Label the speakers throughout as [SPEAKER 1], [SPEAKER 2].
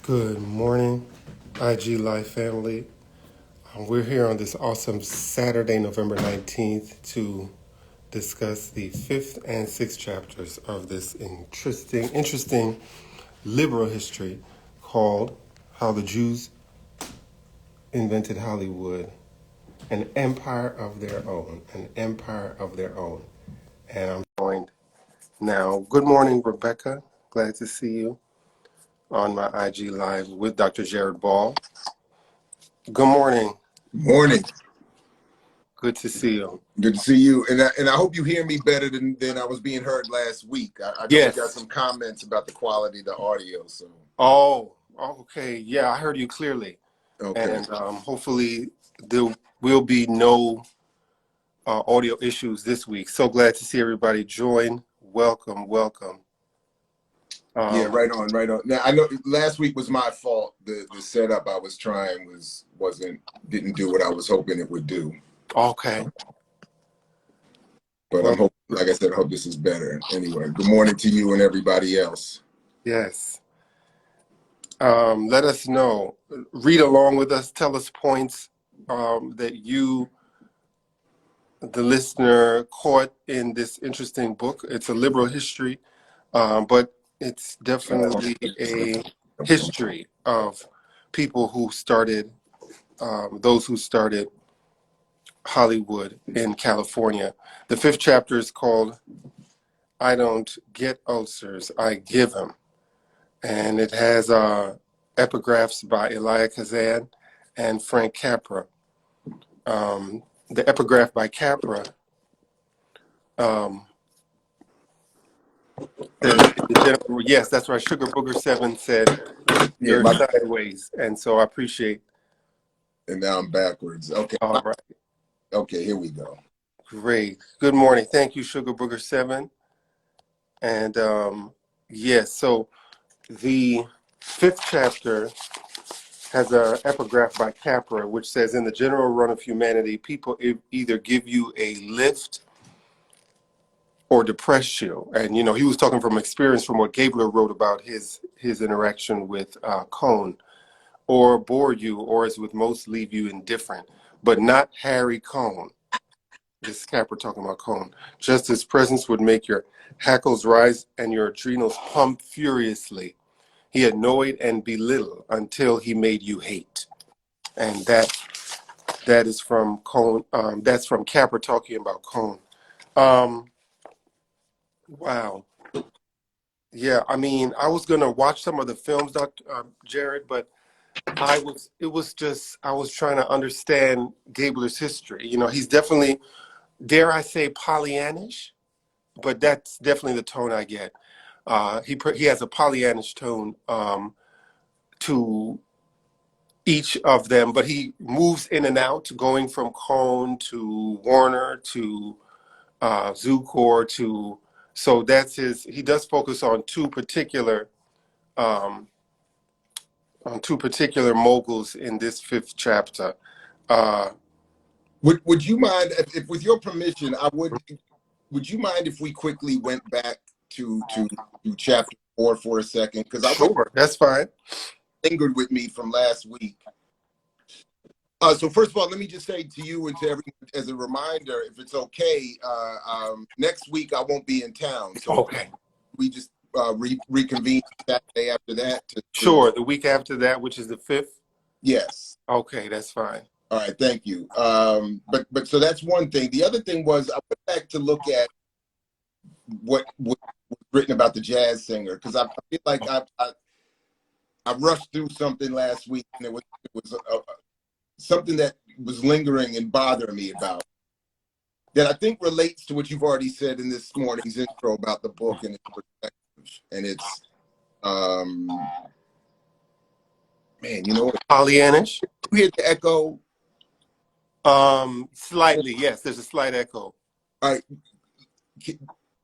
[SPEAKER 1] Good morning, IG Life family. We're here on this awesome Saturday, November 19th, to discuss the fifth and sixth chapters of this interesting liberal history called How the Jews Invented Hollywood, an empire of their own, an empire of their own. And I'm joined now. Good morning, Rebecca. Glad to see you on my IG Live with Dr. Jared Ball. Good morning.
[SPEAKER 2] Morning.
[SPEAKER 1] Good to see you.
[SPEAKER 2] Good to see you. And I hope you hear me better than I was being heard last week. I know we got some comments about the quality of the audio. So.
[SPEAKER 1] Oh, okay. Yeah, I heard you clearly.
[SPEAKER 2] Okay.
[SPEAKER 1] And hopefully there will be no audio issues this week. So glad to see everybody join. Welcome, welcome.
[SPEAKER 2] Yeah, right on, right on. Now I know last week was my fault. The setup I was trying didn't do what I was hoping it would do.
[SPEAKER 1] Okay.
[SPEAKER 2] But I'm hoping, like I said, I hope this is better. Anyway, good morning to you and everybody else.
[SPEAKER 1] Yes. Let us know. Read along with us. Tell us points that you, the listener, caught in this interesting book. It's a liberal history, but it's definitely a history of people who started, those who started Hollywood in California. The fifth chapter is called I Don't Get Ulcers, I Give Them. And it has epigraphs by Elia Kazan and Frank Capra. The epigraph by Capra yes, that's right. Sugar Booger 7 said, you're sideways. And so I appreciate.
[SPEAKER 2] And now I'm backwards. Okay.
[SPEAKER 1] All right.
[SPEAKER 2] Okay, here we go.
[SPEAKER 1] Great. Good morning. Thank you, Sugar Booger 7. And yes, so the fifth chapter has an epigraph by Capra, which says, in the general run of humanity, people either give you a lift or depress you. And, you know, he was talking from experience from what Gabler wrote about his interaction with Cone, or bore you, or as with most, leave you indifferent, but not Harry Cone. This is Capra talking about Cone. Just his presence would make your hackles rise and your adrenals pump furiously. He annoyed and belittled until he made you hate. And that is from Cone. That's from Capra talking about Cone. Wow. Yeah, I mean, I was gonna watch some of the films, Dr. Jared, but I was trying to understand Gabler's history. You know, he's definitely, dare I say, Pollyannish, but that's definitely the tone I get. He has a Pollyannish tone to each of them, but he moves in and out, going from Cone to Warner to Zukor to, so that's he does focus on um, two particular moguls in this fifth chapter.
[SPEAKER 2] Would you mind if with your permission, would you mind if we quickly went back to chapter 4 for a second? Because
[SPEAKER 1] Sure, that's fine.
[SPEAKER 2] Lingered with me from last week. So first of all, let me just say to you and to everyone as a reminder, if it's okay, next week I won't be in town. So
[SPEAKER 1] okay,
[SPEAKER 2] we just reconvene Saturday after that.
[SPEAKER 1] Sure, the week after that, which is the 5th?
[SPEAKER 2] Yes.
[SPEAKER 1] Okay, that's fine.
[SPEAKER 2] All right, thank you. But so that's one thing. The other thing was I went back to look at what was written about the jazz singer, because I feel like I rushed through something last week, and it was something that was lingering and bothering me about that I think relates to what you've already said in this morning's intro about the book and its perspective. And it's man, you know what?
[SPEAKER 1] Pollyannish?
[SPEAKER 2] You hear the echo?
[SPEAKER 1] Slightly, yes, there's a slight echo.
[SPEAKER 2] All right.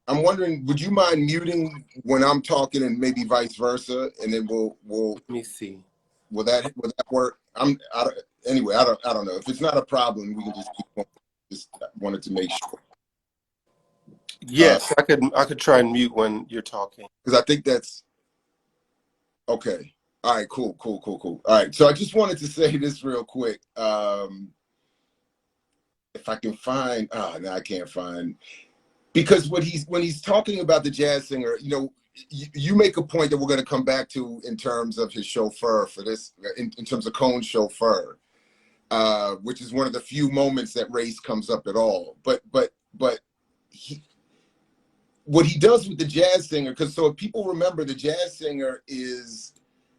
[SPEAKER 2] I'm wondering, would you mind muting when I'm talking and maybe vice versa, and then we'll
[SPEAKER 1] Let me see.
[SPEAKER 2] Will that work? Anyway, I don't know. If it's not a problem, we can just keep going. Just wanted to make sure.
[SPEAKER 1] Yes, I could try and mute when you're talking.
[SPEAKER 2] Because I think that's okay. All right, cool. All right, so I just wanted to say this real quick. If I can find, no, I can't find, because when he's talking about the jazz singer, you know, you make a point that we're going to come back to in terms of his chauffeur for this, in terms of Cone's chauffeur, which is one of the few moments that race comes up at all. But he, what he does with the jazz singer, because so if people remember, the jazz singer is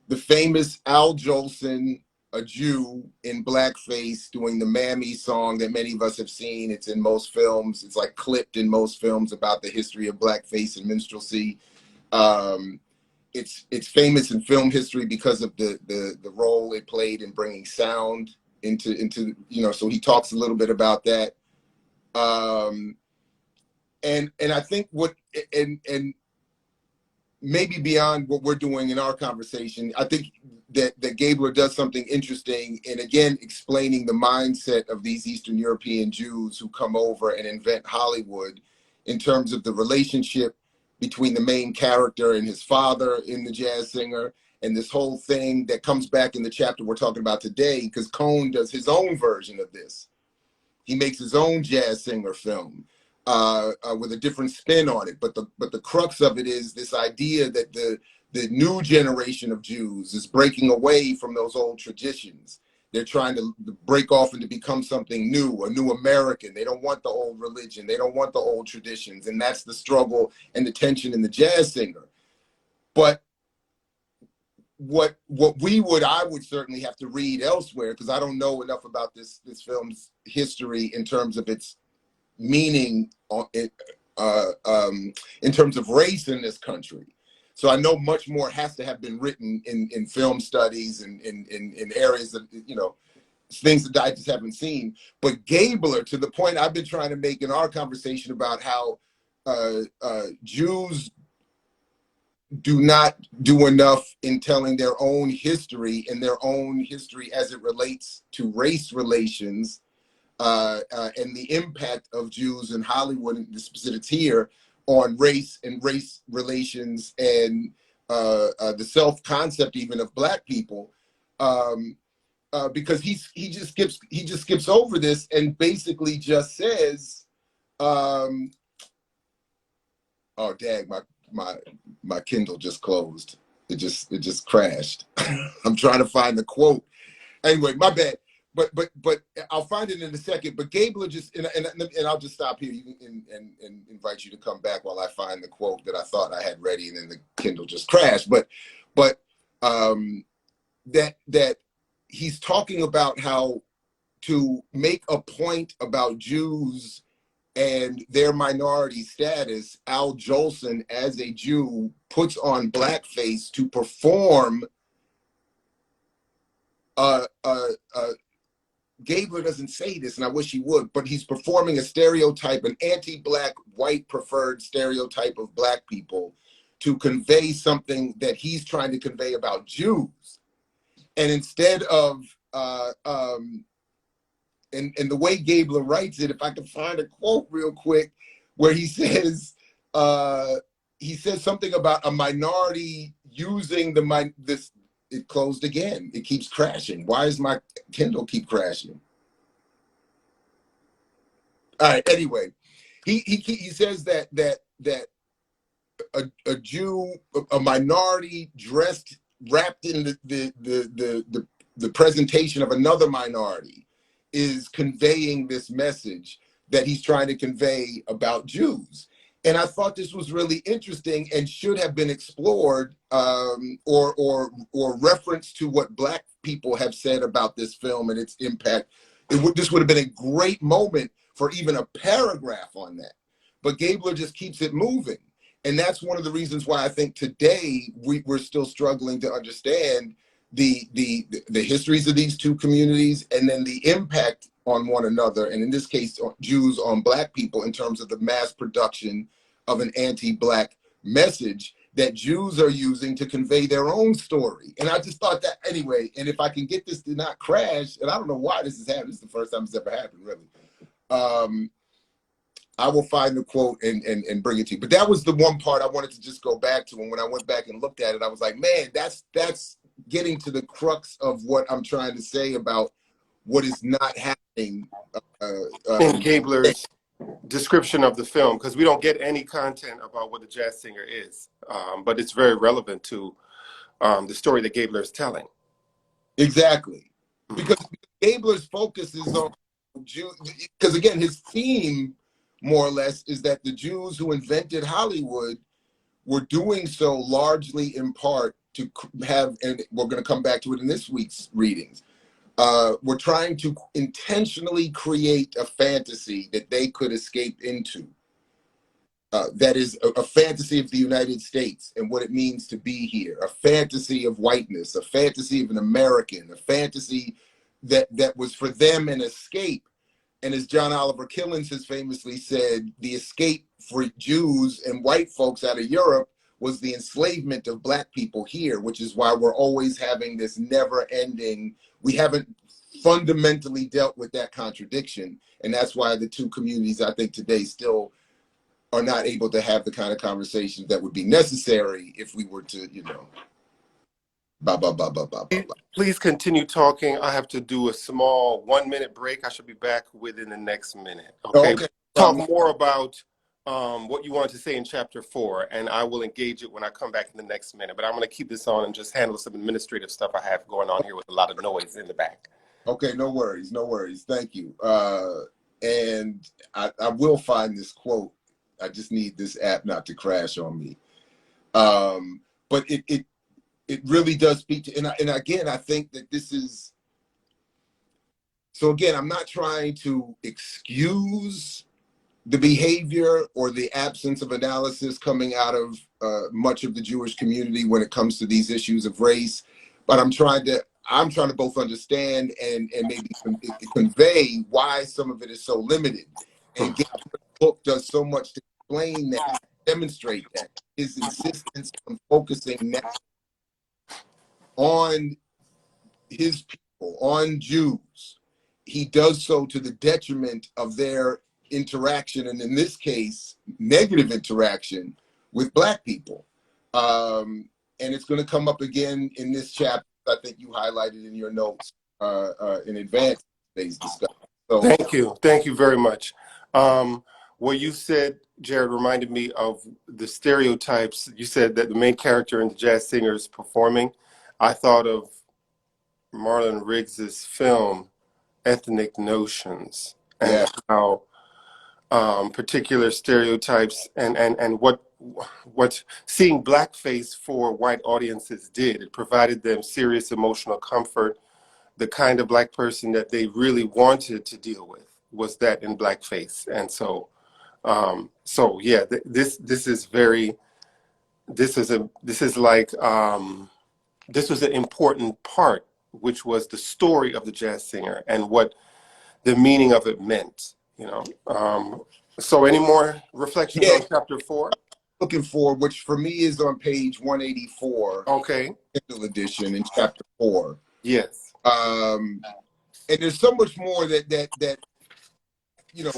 [SPEAKER 2] the famous Al Jolson, a Jew in blackface, doing the Mammy song that many of us have seen. It's in most films. It's like clipped in most films about the history of blackface and minstrelsy. Um, it's famous in film history because of the role it played in bringing sound into you know. So he talks a little bit about that. And I think what and maybe beyond what we're doing in our conversation, I think that Gabler does something interesting in, again, explaining the mindset of these Eastern European Jews who come over and invent Hollywood in terms of the relationship between the main character and his father in the jazz singer, and this whole thing that comes back in the chapter we're talking about today, because Cohn does his own version of this. He makes his own jazz singer film with a different spin on it. But the crux of it is this idea that the new generation of Jews is breaking away from those old traditions. They're trying to break off and to become something new, a new American. They don't want the old religion. They don't want the old traditions. And that's the struggle and the tension in the jazz singer. But what I would certainly have to read elsewhere, because I don't know enough about this film's history in terms of its meaning in terms of race in this country. So I know much more has to have been written in film studies and in areas that, you know, things that I just haven't seen. But Gabler, to the point I've been trying to make in our conversation about how Jews do not do enough in telling their own history and their own history as it relates to race relations, and the impact of Jews in Hollywood, and the specifics here, on race and race relations and the self-concept even of Black people, because he just skips over this and basically just says, oh dang, my Kindle just closed. It just crashed. I'm trying to find the quote. Anyway, my bad. But I'll find it in a second. But Gabler just and I'll just stop here and invite you to come back while I find the quote that I thought I had ready, and then the Kindle just crashed. But that he's talking about how to make a point about Jews and their minority status. Al Jolson, as a Jew, puts on blackface to perform Gabler doesn't say this, and I wish he would, but he's performing a stereotype, an anti-Black, white preferred stereotype of Black people, to convey something that he's trying to convey about Jews. And instead of, and the way Gabler writes it, if I can find a quote real quick, where he says something about a minority using this. It closed again. It keeps crashing. Why does my Kindle keep crashing? All right. Anyway, he says that a Jew, a minority wrapped in the presentation of another minority, is conveying this message that he's trying to convey about Jews. And I thought this was really interesting and should have been explored, or reference to what Black people have said about this film and its impact. This would have been a great moment for even a paragraph on that. But Gabler just keeps it moving. And that's one of the reasons why I think today we're still struggling to understand the histories of these two communities, and then the impact on one another, and in this case, Jews on Black people, in terms of the mass production of an anti-Black message that Jews are using to convey their own story. And I just thought that, anyway, and if I can get this to not crash, and I don't know why this is happening, this is the first time it's ever happened, really. I will find the quote and bring it to you. But that was the one part I wanted to just go back to. And when I went back and looked at it, I was like, man, that's getting to the crux of what I'm trying to say about what is not happening
[SPEAKER 1] in Gabler's description of the film, because we don't get any content about what the jazz singer is, but it's very relevant to the story that Gabler is telling.
[SPEAKER 2] Exactly, because Gabler's focus is on Jews, because again, his theme, more or less, is that the Jews who invented Hollywood were doing so largely in part to have, and we're going to come back to it in this week's readings, we're trying to intentionally create a fantasy that they could escape into. That is a fantasy of the United States and what it means to be here, a fantasy of whiteness, a fantasy of an American, a fantasy that was for them an escape. And as John Oliver Killens has famously said, the escape for Jews and white folks out of Europe was the enslavement of Black people here, which is why we're always having this never-ending, we haven't fundamentally dealt with that contradiction. And that's why the two communities, I think, today still are not able to have the kind of conversations that would be necessary if we were to, you know, blah, blah, blah, blah, blah, blah, blah.
[SPEAKER 1] Please continue talking. I have to do a small 1-minute break. I should be back within the next minute. Okay.
[SPEAKER 2] Okay.
[SPEAKER 1] Talk more about what you want to say in chapter 4, and I will engage it when I come back in the next minute. But I'm going to keep this on and just handle some administrative stuff I have going on here with a lot of noise in the back.
[SPEAKER 2] Okay, no worries, no worries. Thank you. And I will find this quote. I just need this app not to crash on me. But it really does speak to, and again, I think that this is, so again, I'm not trying to excuse the behavior or the absence of analysis coming out of much of the Jewish community when it comes to these issues of race, but I'm trying to both understand and maybe convey why some of it is so limited. And Gabler's book does so much to explain that, demonstrate that. His insistence on focusing now on his people, on Jews, he does so to the detriment of their interaction, and in this case, negative interaction with Black people. And it's going to come up again in this chapter. I think you highlighted in your notes in advance of today's discussion. So,
[SPEAKER 1] Thank you very much. What you said, Jared, reminded me of the stereotypes. You said that the main character in the jazz singer is performing. I thought of Marlon Riggs's film, Ethnic Notions, and how particular stereotypes and what seeing blackface for white audiences did. It provided them serious emotional comfort. The kind of Black person that they really wanted to deal with was that in blackface. And so yeah, this was an important part, which was the story of the jazz singer and what the meaning of it meant, you know. So any more reflections on chapter 4?
[SPEAKER 2] Looking for, which for me is on page 184.
[SPEAKER 1] Okay.
[SPEAKER 2] Kindle edition in chapter 4.
[SPEAKER 1] Yes.
[SPEAKER 2] And there's so much more that you know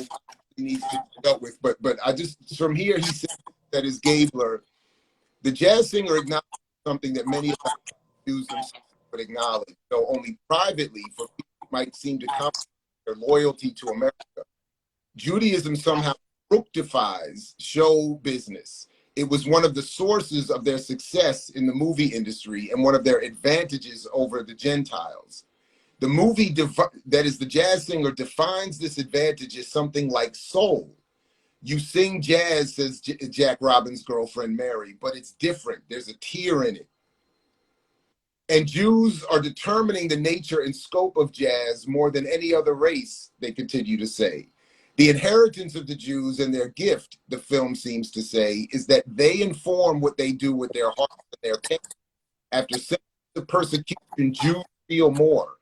[SPEAKER 2] needs to be dealt with. But I just, from here, he said that is Gabler, the jazz singer acknowledged something that many of us Jews themselves would acknowledge, though only privately, for people who might seem to compromise their loyalty to America. Judaism somehow fructifies show business. It was one of the sources of their success in the movie industry and one of their advantages over the Gentiles. The movie, that is the jazz singer, defines this advantage as something like soul. You sing jazz, says Jack Robin's girlfriend Mary, but it's different. There's a tear in it. And Jews are determining the nature and scope of jazz more than any other race, they continue to say. The inheritance of the Jews and their gift, the film seems to say, is that they inform what they do with their hearts and their pain. After centuries of persecution, Jews feel more.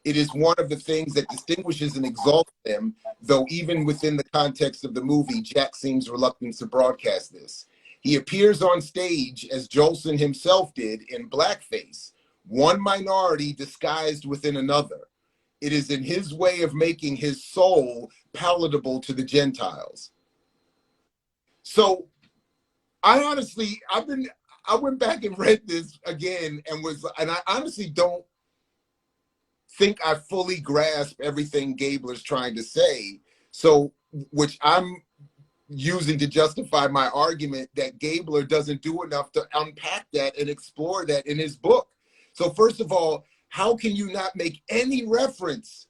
[SPEAKER 2] It is one of the things that distinguishes and exalts them, though even within the context of the movie, Jack seems reluctant to broadcast this. He appears on stage, as Jolson himself did, in blackface, one minority disguised within another. It is in his way of making his soul palatable to the Gentiles. So I honestly, I went back and read this again and I honestly don't think I fully grasp everything Gabler's trying to say. So, which I'm using to justify my argument that Gabler doesn't do enough to unpack that and explore that in his book. So first of all, how can you not make any reference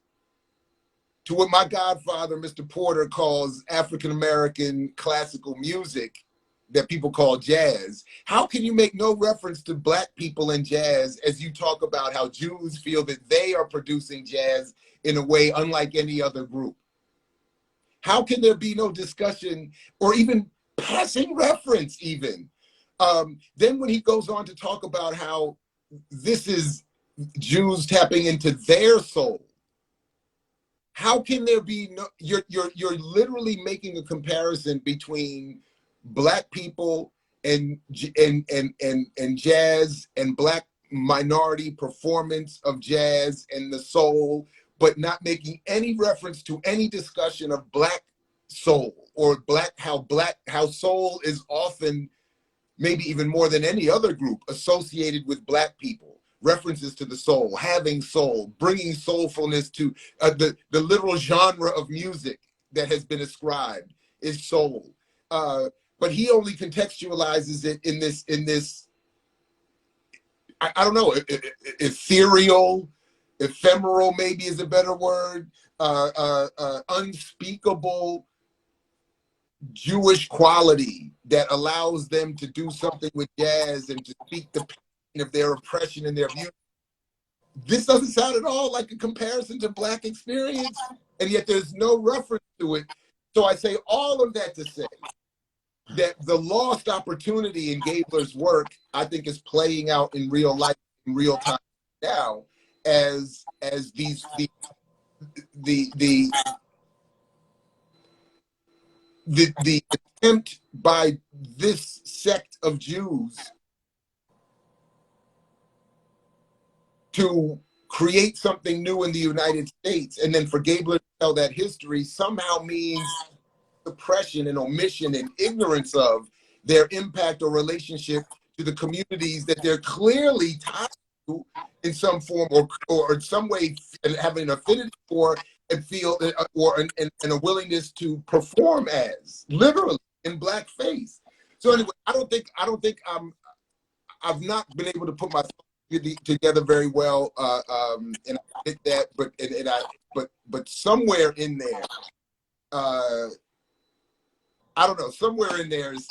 [SPEAKER 2] to what my godfather, Mr. Porter, calls African-American classical music that people call jazz? How can you make no reference to Black people in jazz as you talk about how Jews feel that they are producing jazz in a way unlike any other group? How can there be no discussion or even passing reference even? Then when he goes on to talk about how this is Jews tapping into their soul, how can there be no, you're literally making a comparison between Black people and jazz and Black minority performance of jazz and the soul, but not making any reference to any discussion of Black soul or how soul is often, maybe even more than any other group, associated with Black people. References to the soul, having soul, bringing soulfulness to the literal genre of music that has been ascribed is soul. But he only contextualizes it in this I don't know, ethereal, ephemeral maybe is a better word, unspeakable Jewish quality that allows them to do something with jazz and to speak the pain of their oppression and their view. This doesn't sound at all like a comparison to Black experience, and yet there's no reference to it. So I say all of that to say that the lost opportunity in Gabler's work, I think, is playing out in real life, in real time now, as the attempt by this sect of Jews to create something new in the United States, and then for Gabler to tell that history somehow means suppression and omission and ignorance of their impact or relationship to the communities that they're clearly tied to in some form or in some way having an affinity for and feel and a willingness to perform as literally in blackface. So anyway, I don't think I've not been able to put myself together very well, and I did that, but somewhere in there, I don't know, somewhere in there is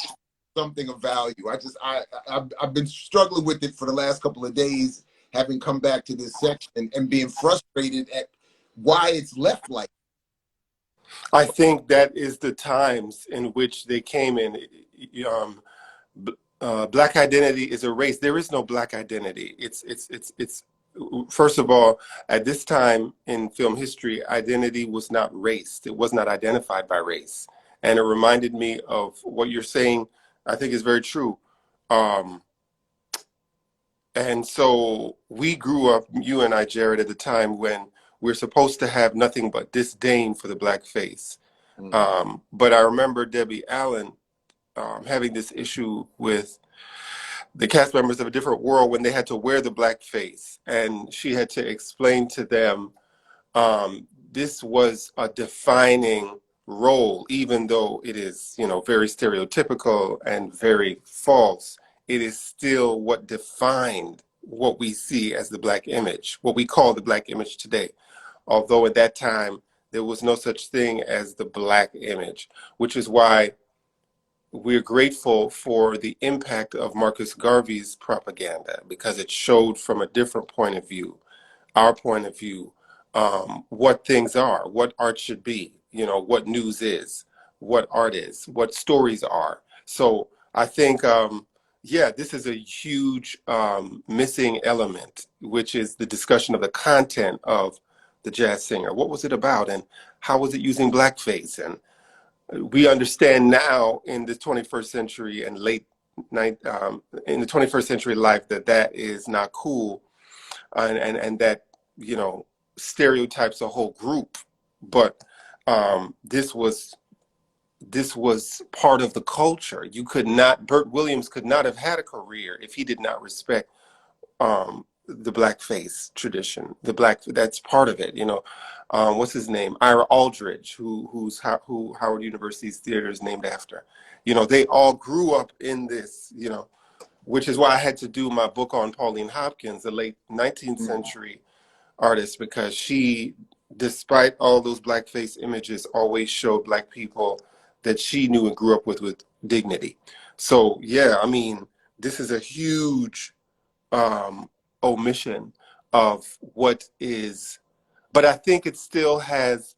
[SPEAKER 2] something of value. I've been struggling with it for the last couple of days, having come back to this section and being frustrated at why it's left like.
[SPEAKER 1] I think that is the times in which they came in. Black identity is a race. There is no Black identity. It's first of all, at this time in film history, identity was not raced. It was not identified by race. And it reminded me of what you're saying, I think is very true. And so we grew up, you and I, Jared, at the time when we're supposed to have nothing but disdain for the Black face. But I remember Debbie Allen having this issue with the cast members of A Different World when they had to wear the Black face. And she had to explain to them this was a defining role, even though it is, very stereotypical and very false. It is still what defined what we see as the Black image, what we call the Black image today. Although at that time, there was no such thing as the Black image, which is why we're grateful for the impact of Marcus Garvey's propaganda, because it showed from a different point of view, our point of view, what things are, what art should be, what news is, what art is, what stories are. So I think, this is a huge missing element, which is the discussion of the content of the jazz singer. What was it about, and how was it using blackface? And we understand now in the 21st century and in the 21st century life that is not cool, and that stereotypes a whole group. But this was this was part of the culture. You could not, Burt Williams could not have had a career if he did not respect the blackface tradition. That's part of it. What's his name? Ira Aldridge, who Howard University's theater is named after. They all grew up in this. Which is why I had to do my book on Pauline Hopkins, the late 19th century artist, because she, despite all those blackface images, always showed Black people that she knew and grew up with dignity. So yeah, I mean, this is a huge omission of what is, but I think it still has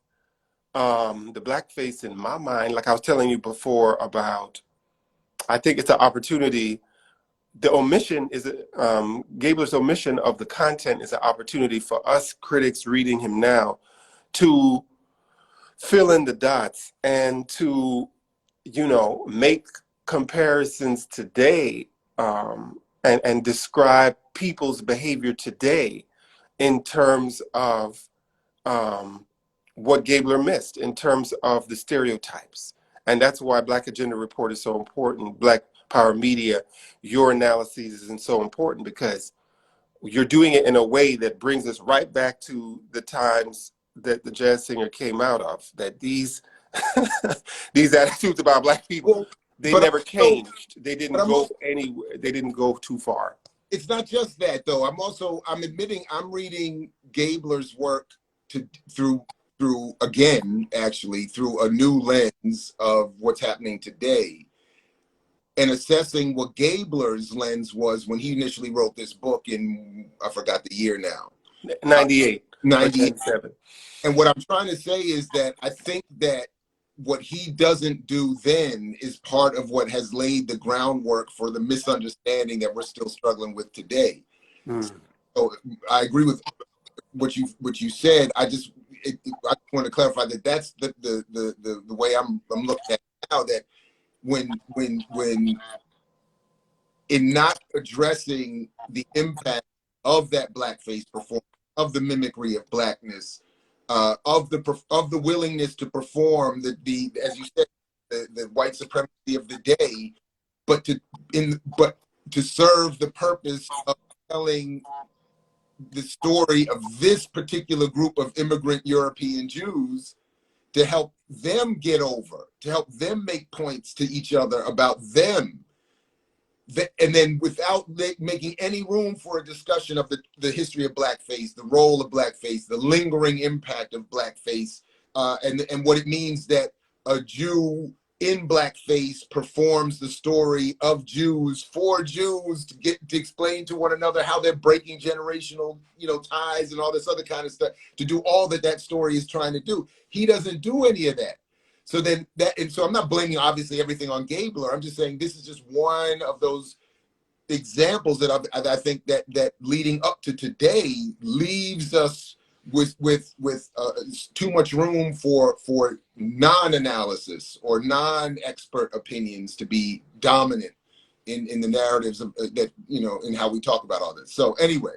[SPEAKER 1] the blackface in my mind, like I was telling you before about, I think it's an opportunity. The omission is Gabler's omission of the content is an opportunity for us critics reading him now to fill in the dots and to, make comparisons today, and describe people's behavior today in terms of what Gabler missed, in terms of the stereotypes. And that's why Black Agenda Report is so important. Black Power Media, your analysis is so important, because you're doing it in a way that brings us right back to the times that the jazz singer came out of, that these these attitudes about Black people,
[SPEAKER 2] Well,
[SPEAKER 1] they
[SPEAKER 2] but
[SPEAKER 1] never
[SPEAKER 2] I'm also,
[SPEAKER 1] changed. They didn't
[SPEAKER 2] but I'm
[SPEAKER 1] go
[SPEAKER 2] also,
[SPEAKER 1] anywhere. They didn't go too far.
[SPEAKER 2] it's not just that though. I'm admitting I'm reading Gabler's work through again, actually, through a new lens of what's happening today, and assessing what Gabler's lens was when he initially wrote this book in, I forgot the year now,
[SPEAKER 1] 98 or
[SPEAKER 2] 90.
[SPEAKER 1] 97.
[SPEAKER 2] And what I'm trying to say is that I think that what he doesn't do then is part of what has laid the groundwork for the misunderstanding that we're still struggling with today.
[SPEAKER 1] Mm.
[SPEAKER 2] So I agree with what you said. I want to clarify that that's the way I'm looking at it now, that when in not addressing the impact of that blackface performance, of the mimicry of blackness, of the willingness to perform the as you said, the white supremacy of the day, but to serve the purpose of telling the story of this particular group of immigrant European Jews, to help them get over, to help them make points to each other about them. And then without making any room for a discussion of the history of blackface, the role of blackface, the lingering impact of blackface, and what it means that a Jew in blackface performs the story of Jews for Jews, to explain to one another how they're breaking generational, ties and all this other kind of stuff, to do all that story is trying to do. He doesn't do any of that. So then and so I'm not blaming obviously everything on Gabler. I'm just saying this is just one of those examples that I think that leading up to today leaves us with too much room for non-analysis or non-expert opinions to be dominant in the narratives of, that in how we talk about all this. So anyway,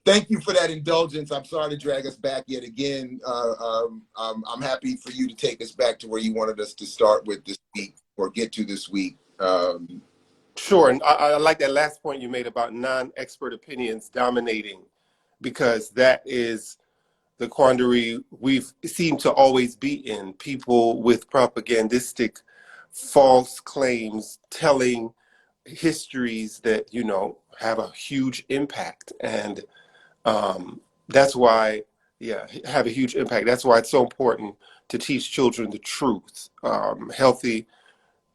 [SPEAKER 2] thank you for that indulgence. I'm sorry to drag us back yet again. I'm happy for you to take us back to where you wanted us to start with this week, or get to this week.
[SPEAKER 1] Sure, and I like that last point you made about non-expert opinions dominating, because that is the quandary we've seemed to always be in. People with propagandistic, false claims, telling histories that have a huge impact, and that's why, yeah, have a huge impact. That's why it's so important to teach children the truth. Healthy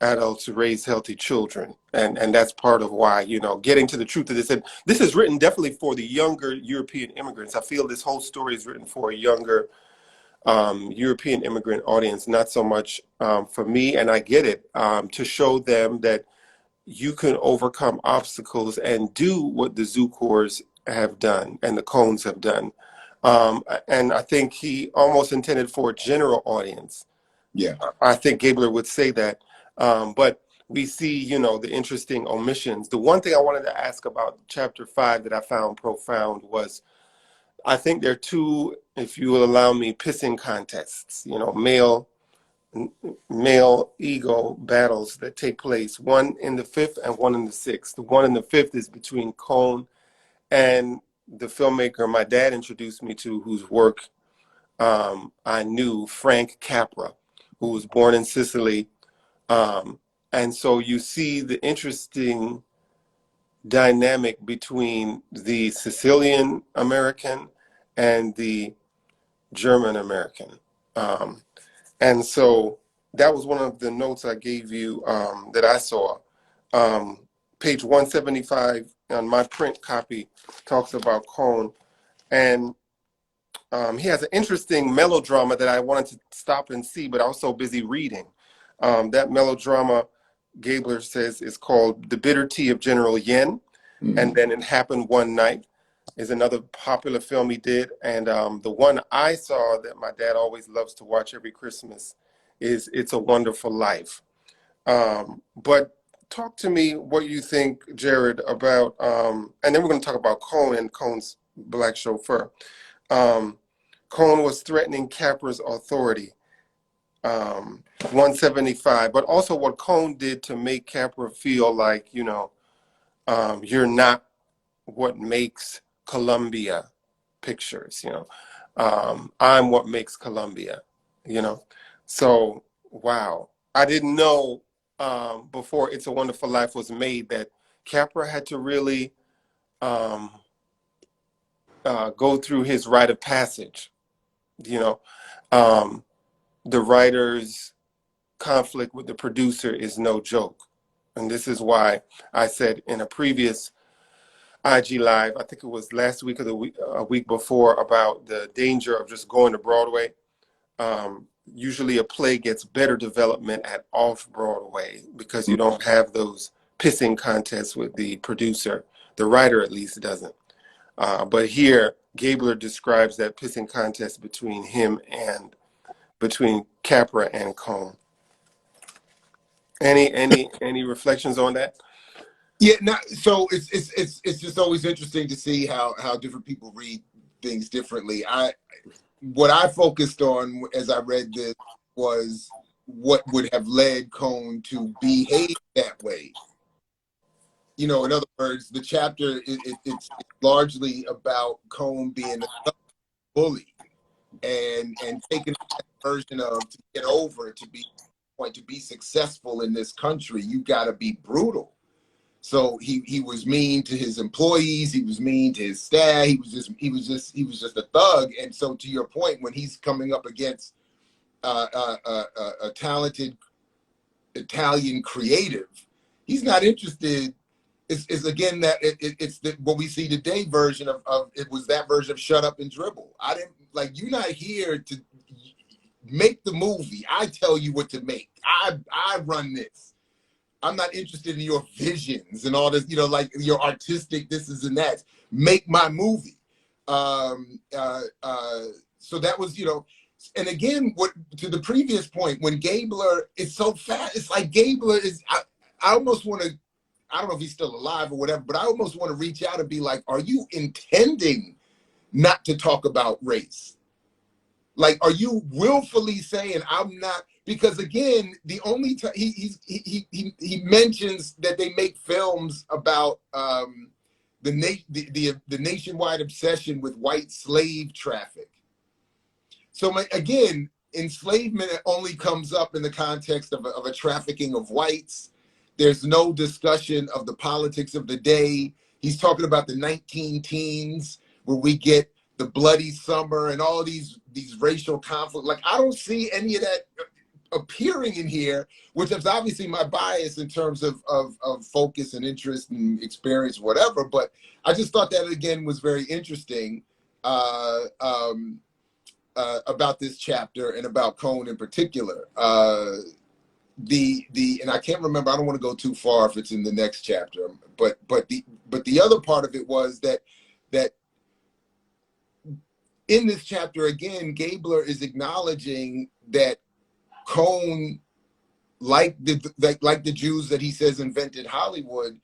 [SPEAKER 1] adults raise healthy children, and that's part of why getting to the truth of this. And this is written definitely for the younger European immigrants. I feel this whole story is written for a younger European immigrant audience, not so much for me. And I get it, to show them that you can overcome obstacles and do what the Zukors have done and the Cones have done. And I think he almost intended for a general audience.
[SPEAKER 2] Yeah.
[SPEAKER 1] I think Gabler would say that. But we see, the interesting omissions. The one thing I wanted to ask about chapter 5 that I found profound was, I think there are two, if you will allow me, pissing contests, male male ego battles that take place, one in the fifth and one in the sixth. The one in the fifth is between Cohn and the filmmaker my dad introduced me to, whose work I knew, Frank Capra, who was born in Sicily. And so you see the interesting dynamic between the Sicilian American and the German American. Um, and so that was one of the notes I gave you that I saw. Um, Page 175 on my print copy talks about Cohn. And he has an interesting melodrama that I wanted to stop and see, but I was so busy reading. That melodrama, Gabler says, is called The Bitter Tea of General Yen. And then It Happened One Night is another popular film he did. And the one I saw that my dad always loves to watch every Christmas is It's a Wonderful Life. But talk to me what you think, Jared, about, and then we're going to talk about Cohn and Cohn's Black Chauffeur. Cohn was threatening Capra's authority, 175, but also what Cohn did to make Capra feel like, you're not what makes Columbia Pictures, I'm what makes Columbia, So, wow. I didn't know before It's a Wonderful Life was made that Capra had to really go through his rite of passage, you know. Um, the writer's conflict with the producer is no joke. And this is why I said in a previous IG Live, I think it was last week or a week before, about the danger of just going to Broadway. Usually a play gets better development at off-Broadway because you don't have those pissing contests with the producer. The writer at least doesn't. But here, Gabler describes that pissing contest between Capra and Cohn. Any reflections on that?
[SPEAKER 2] Yeah, so it's just always interesting to see how different people read things differently. What I focused on as I read this was what would have led Cohn to behave that way. In other words, the chapter it's largely about Cohn being a bully and taking that version of, to get over, to be successful in this country, you got to be brutal. So he was mean to his employees. He was mean to his staff. He was just a thug. And so, to your point, when he's coming up against a talented Italian creative, he's not interested. It's again that it's what we see today version of it was that version of Shut Up and Dribble. I didn't like, you're not here to make the movie. I tell you what to make. I run this. I'm not interested in your visions and all this, like your artistic this is and that. Make my movie. So that was, and again, what to the previous point, when Gabler is so fast, it's like Gabler is, I almost want to, I don't know if he's still alive or whatever, but I almost want to reach out and be like, are you intending not to talk about race? Like, are you willfully saying I'm not? Because again, the only time he mentions that they make films about the nationwide obsession with white slave traffic. So again, enslavement only comes up in the context of a trafficking of whites. There's no discussion of the politics of the day. He's talking about the 19 teens, where we get the bloody summer and all these racial conflict. Like, I don't see any of that appearing in here, which is obviously my bias in terms of focus and interest and experience, whatever. But I just thought that again was very interesting about this chapter and about Cohn in particular. And I can't remember. I don't want to go too far if it's in the next chapter. But the other part of it was that in this chapter again, Gabler is acknowledging that Cohn, like the Jews that he says invented Hollywood,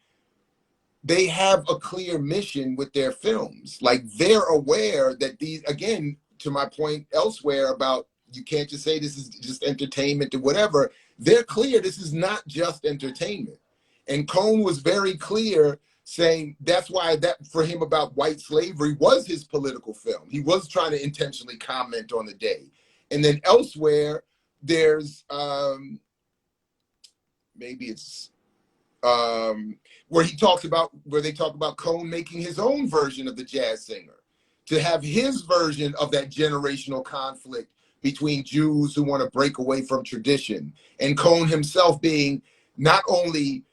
[SPEAKER 2] they have a clear mission with their films. Like, they're aware that these, again, to my point elsewhere about you can't just say this is just entertainment or whatever. They're clear this is not just entertainment. And Cohn was very clear saying that's why that for him about white slavery was his political film. He was trying to intentionally comment on the day. And then elsewhere, there's maybe it's where they talk about Cohn making his own version of the jazz singer, to have his version of that generational conflict between Jews who want to break away from tradition, and Cohn himself being not only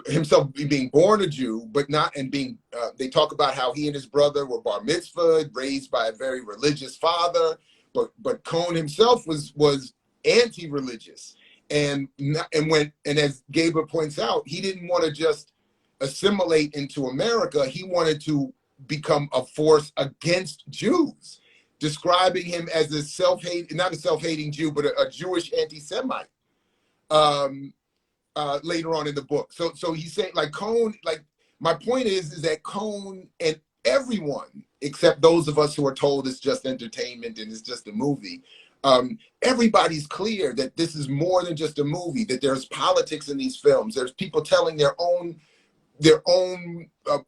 [SPEAKER 2] himself being born a Jew, but not and being. They talk about how he and his brother were bar mitzvahed, raised by a very religious father, but Cohn himself was anti-religious, and as Gabler points out, he didn't want to just assimilate into America. He wanted to become a force against Jews, describing him as not a self-hating Jew, but a Jewish anti-Semite. Later on in the book, so he's saying like Cohn. Like my point is that Cohn and everyone except those of us who are told it's just entertainment and it's just a movie. Everybody's clear that this is more than just a movie. That there's politics in these films. There's people telling their own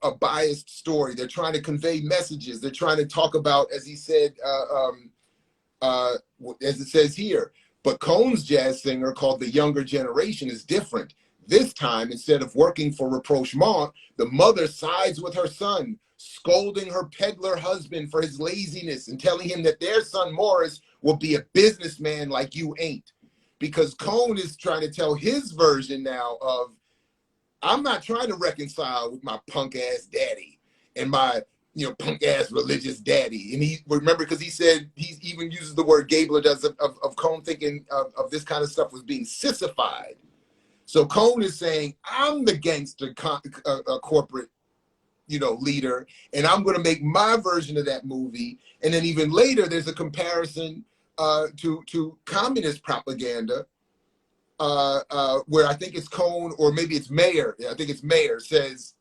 [SPEAKER 2] a biased story. They're trying to convey messages. They're trying to talk about, as he said, as it says here. But Cohn's jazz singer, called The Younger Generation, is different. This time, instead of working for rapprochement, the mother sides with her son, scolding her peddler husband for his laziness and telling him that their son Morris will be a businessman like you ain't. Because Cohn is trying to tell his version now of, I'm not trying to reconcile with my punk ass daddy and my punk ass religious daddy. And he remember, because he said, he even uses the word Gabler does of Cohn thinking of this kind of stuff was being sissified. So Cohn is saying, I'm the gangster corporate leader, and I'm going to make my version of that movie. And then even later, there's a comparison to communist propaganda, where I think it's Cohn, or maybe it's Mayer. I think it's Mayer says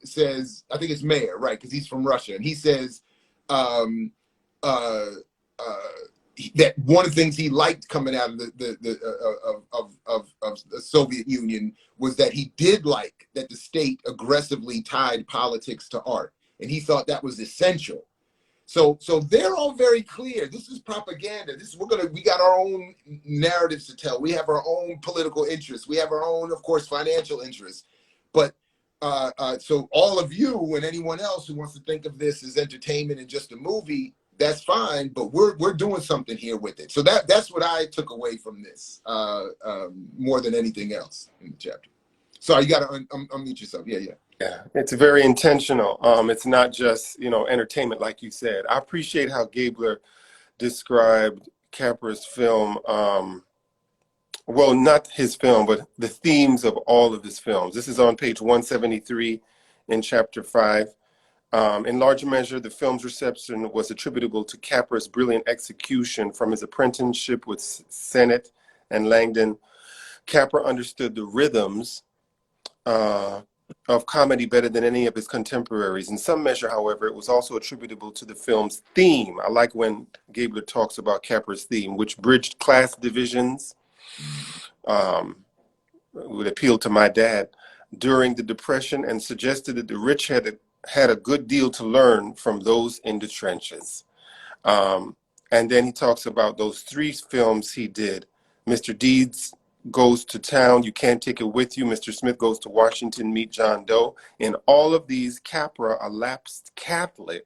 [SPEAKER 2] I think it's Mayer, right? Because he's from Russia, and he says that one of the things he liked coming out of the Soviet Union was that he did like that the state aggressively tied politics to art, and he thought that was essential. So they're all very clear. This is propaganda. We got our own narratives to tell. We have our own political interests. We have our own, of course, financial interests. But so all of you and anyone else who wants to think of this as entertainment and just a movie, that's fine. But we're doing something here with it. So that's what I took away from this more than anything else in the chapter. Sorry, you got to unmute yourself. Yeah.
[SPEAKER 1] Yeah, it's very intentional. It's not just, entertainment, like you said. I appreciate how Gabler described Capra's film. Well, not his film, but the themes of all of his films. This is on page 173 in chapter 5. In large measure, the film's reception was attributable to Capra's brilliant execution from his apprenticeship with Sennett and Langdon. Capra understood the rhythms of comedy better than any of his contemporaries. In some measure, however, it was also attributable to the film's theme. I like when Gabler talks about Capra's theme, which bridged class divisions, would appeal to my dad, during the Depression, and suggested that the rich had a good deal to learn from those in the trenches. And then he talks about those 3 films he did. Mr. Deeds Goes to Town, You Can't Take It With You, Mr. Smith Goes to Washington, Meet John Doe. In all of these, Capra, a lapsed Catholic,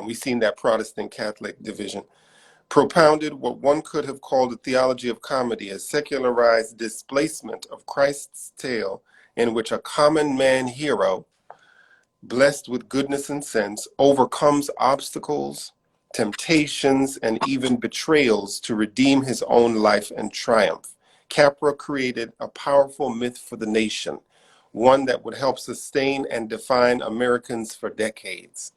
[SPEAKER 1] we've seen that Protestant Catholic division, propounded what one could have called a theology of comedy, a secularized displacement of Christ's tale in which a common man hero, blessed with goodness and sense, overcomes obstacles, temptations, and even betrayals to redeem his own life and triumph. Capra created a powerful myth for the nation, one that would help sustain and define Americans for decades.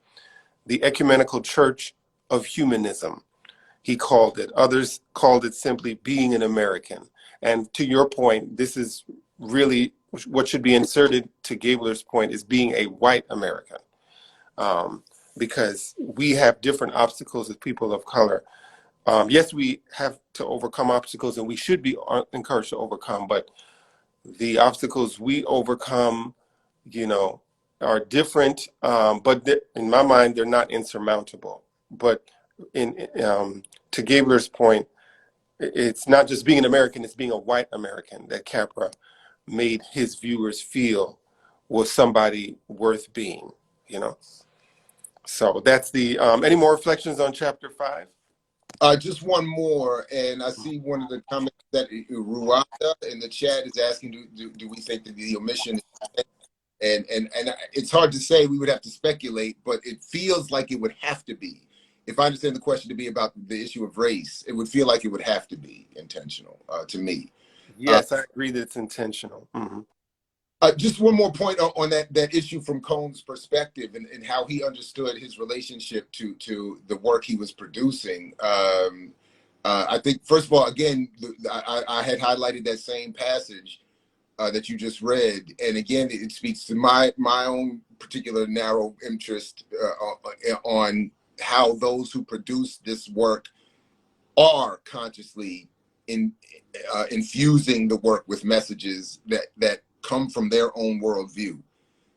[SPEAKER 1] The ecumenical church of humanism, he called it. Others called it simply being an American. And to your point, this is really what should be inserted to Gabler's point, is being a white American. because we have different obstacles as people of color. Yes, we have to overcome obstacles, and we should be encouraged to overcome, but the obstacles we overcome, you know, are different, but in my mind, they're not insurmountable. But to Gabler's point, it's not just being an American, it's being a white American that Capra made his viewers feel was somebody worth being, you know. So that's the, any more reflections on chapter 5?
[SPEAKER 2] Just one more, and I see one of the comments that Ruanda in the chat is asking, do we think that the omission is, and it's hard to say, we would have to speculate, but it feels like it would have to be. If I understand the question to be about the issue of race, it would feel like it would have to be intentional to me.
[SPEAKER 1] Yes, I agree that it's intentional. Mm-hmm.
[SPEAKER 2] Just one more point on that issue from Cohn's perspective and how he understood his relationship to the work he was producing. I think, first of all, again, I had highlighted that same passage that you just read, and again, it speaks to my own particular narrow interest on how those who produce this work are consciously infusing the work with messages that come from their own worldview.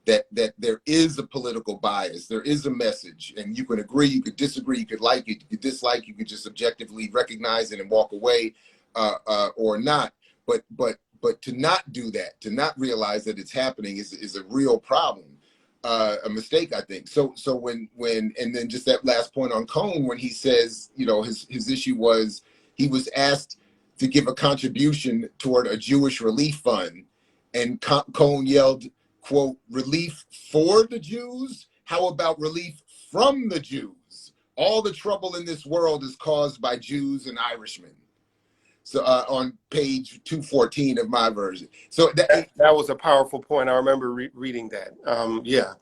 [SPEAKER 2] That there is a political bias, there is a message, and you can agree, you could disagree, you could like it, you could dislike, you could just objectively recognize it and walk away, or not. But to not do that, to not realize that it's happening is a real problem, a mistake, I think. So when and then just that last point on Cohn, when he says, you know, his issue was he was asked to give a contribution toward a Jewish relief fund, and Cohn yelled, quote, "Relief for the Jews? How about relief from the Jews? All the trouble in this world is caused by Jews and Irishmen." So on page 214 of my version. So
[SPEAKER 1] that was a powerful point. I remember reading that. Yeah,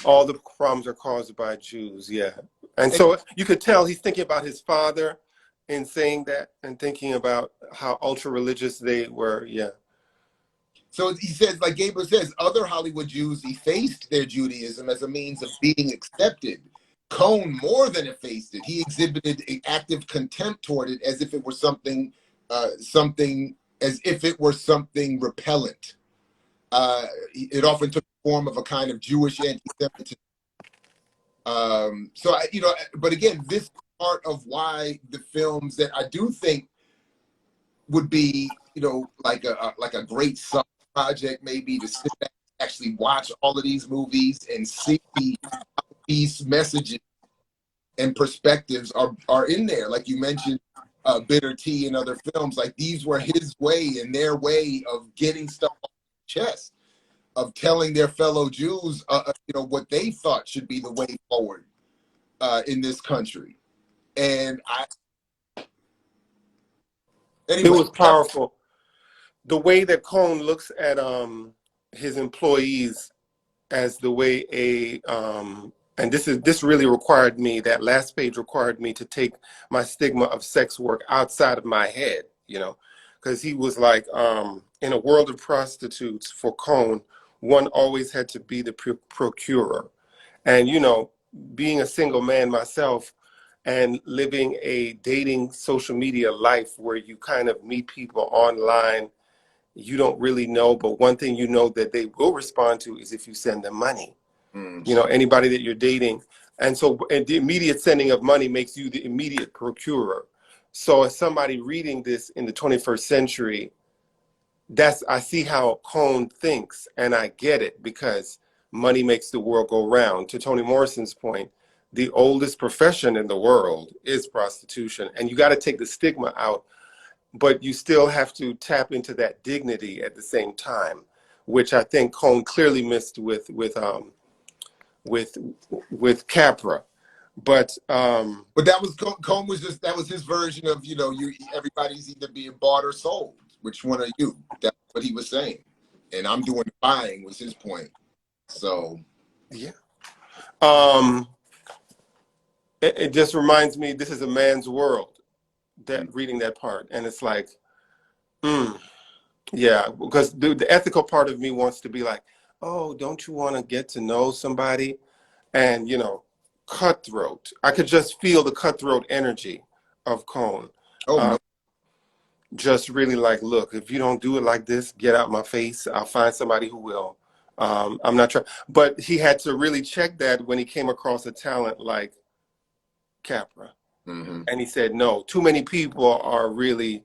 [SPEAKER 1] all the problems are caused by Jews. Yeah, and so you could tell he's thinking about his father in saying that, and thinking about how ultra religious they were. Yeah.
[SPEAKER 2] So he says, like Gabler says, other Hollywood Jews effaced their Judaism as a means of being accepted. Cohn more than effaced it. He exhibited an active contempt toward it, as if it were something repellent. It often took the form of a kind of Jewish anti-Semitism. But again, this is part of why the films that I do think would be, you know, like a great summer project, maybe, to sit back and actually watch all of these movies and see these messages and perspectives are in there. Like you mentioned, Bitter Tea and other films, like these were his way and their way of getting stuff off their chest, of telling their fellow Jews, you know, what they thought should be the way forward in this country. And
[SPEAKER 1] It was powerful. The way that Cohn looks at his employees as the way and this really required me, that last page required me to take my stigma of sex work outside of my head, you know, because he was like, in a world of prostitutes, for Cohn, one always had to be the procurer. And, you know, being a single man myself and living a dating social media life where you kind of meet people online you don't really know, but one thing you know that they will respond to is if you send them money. You know, anybody that you're dating. And the immediate sending of money makes you the immediate procurer. So as somebody reading this in the 21st century, I see how Cohn thinks, and I get it, because money makes the world go round. To Toni Morrison's point, the oldest profession in the world is prostitution, and you got to take the stigma out, but you still have to tap into that dignity at the same time, which I think Cohn clearly missed with Capra. But
[SPEAKER 2] that was Cohn that was his version of, you know, everybody's either being bought or sold. Which one are you? That's what he was saying. And I'm doing buying was his point. So
[SPEAKER 1] yeah. It just reminds me, this is a man's world, that reading that part. And it's like, yeah, because the ethical part of me wants to be like, oh, don't you want to get to know somebody? And, you know, cutthroat. I could just feel the cutthroat energy of Cone.
[SPEAKER 2] Oh
[SPEAKER 1] Um,
[SPEAKER 2] no.
[SPEAKER 1] just really like, look, if you don't do it like this, get out my face. I'll find somebody who will. I'm not trying, but he had to really check that when he came across a talent like Capra.
[SPEAKER 2] Mm-hmm.
[SPEAKER 1] And he said, no, too many people are really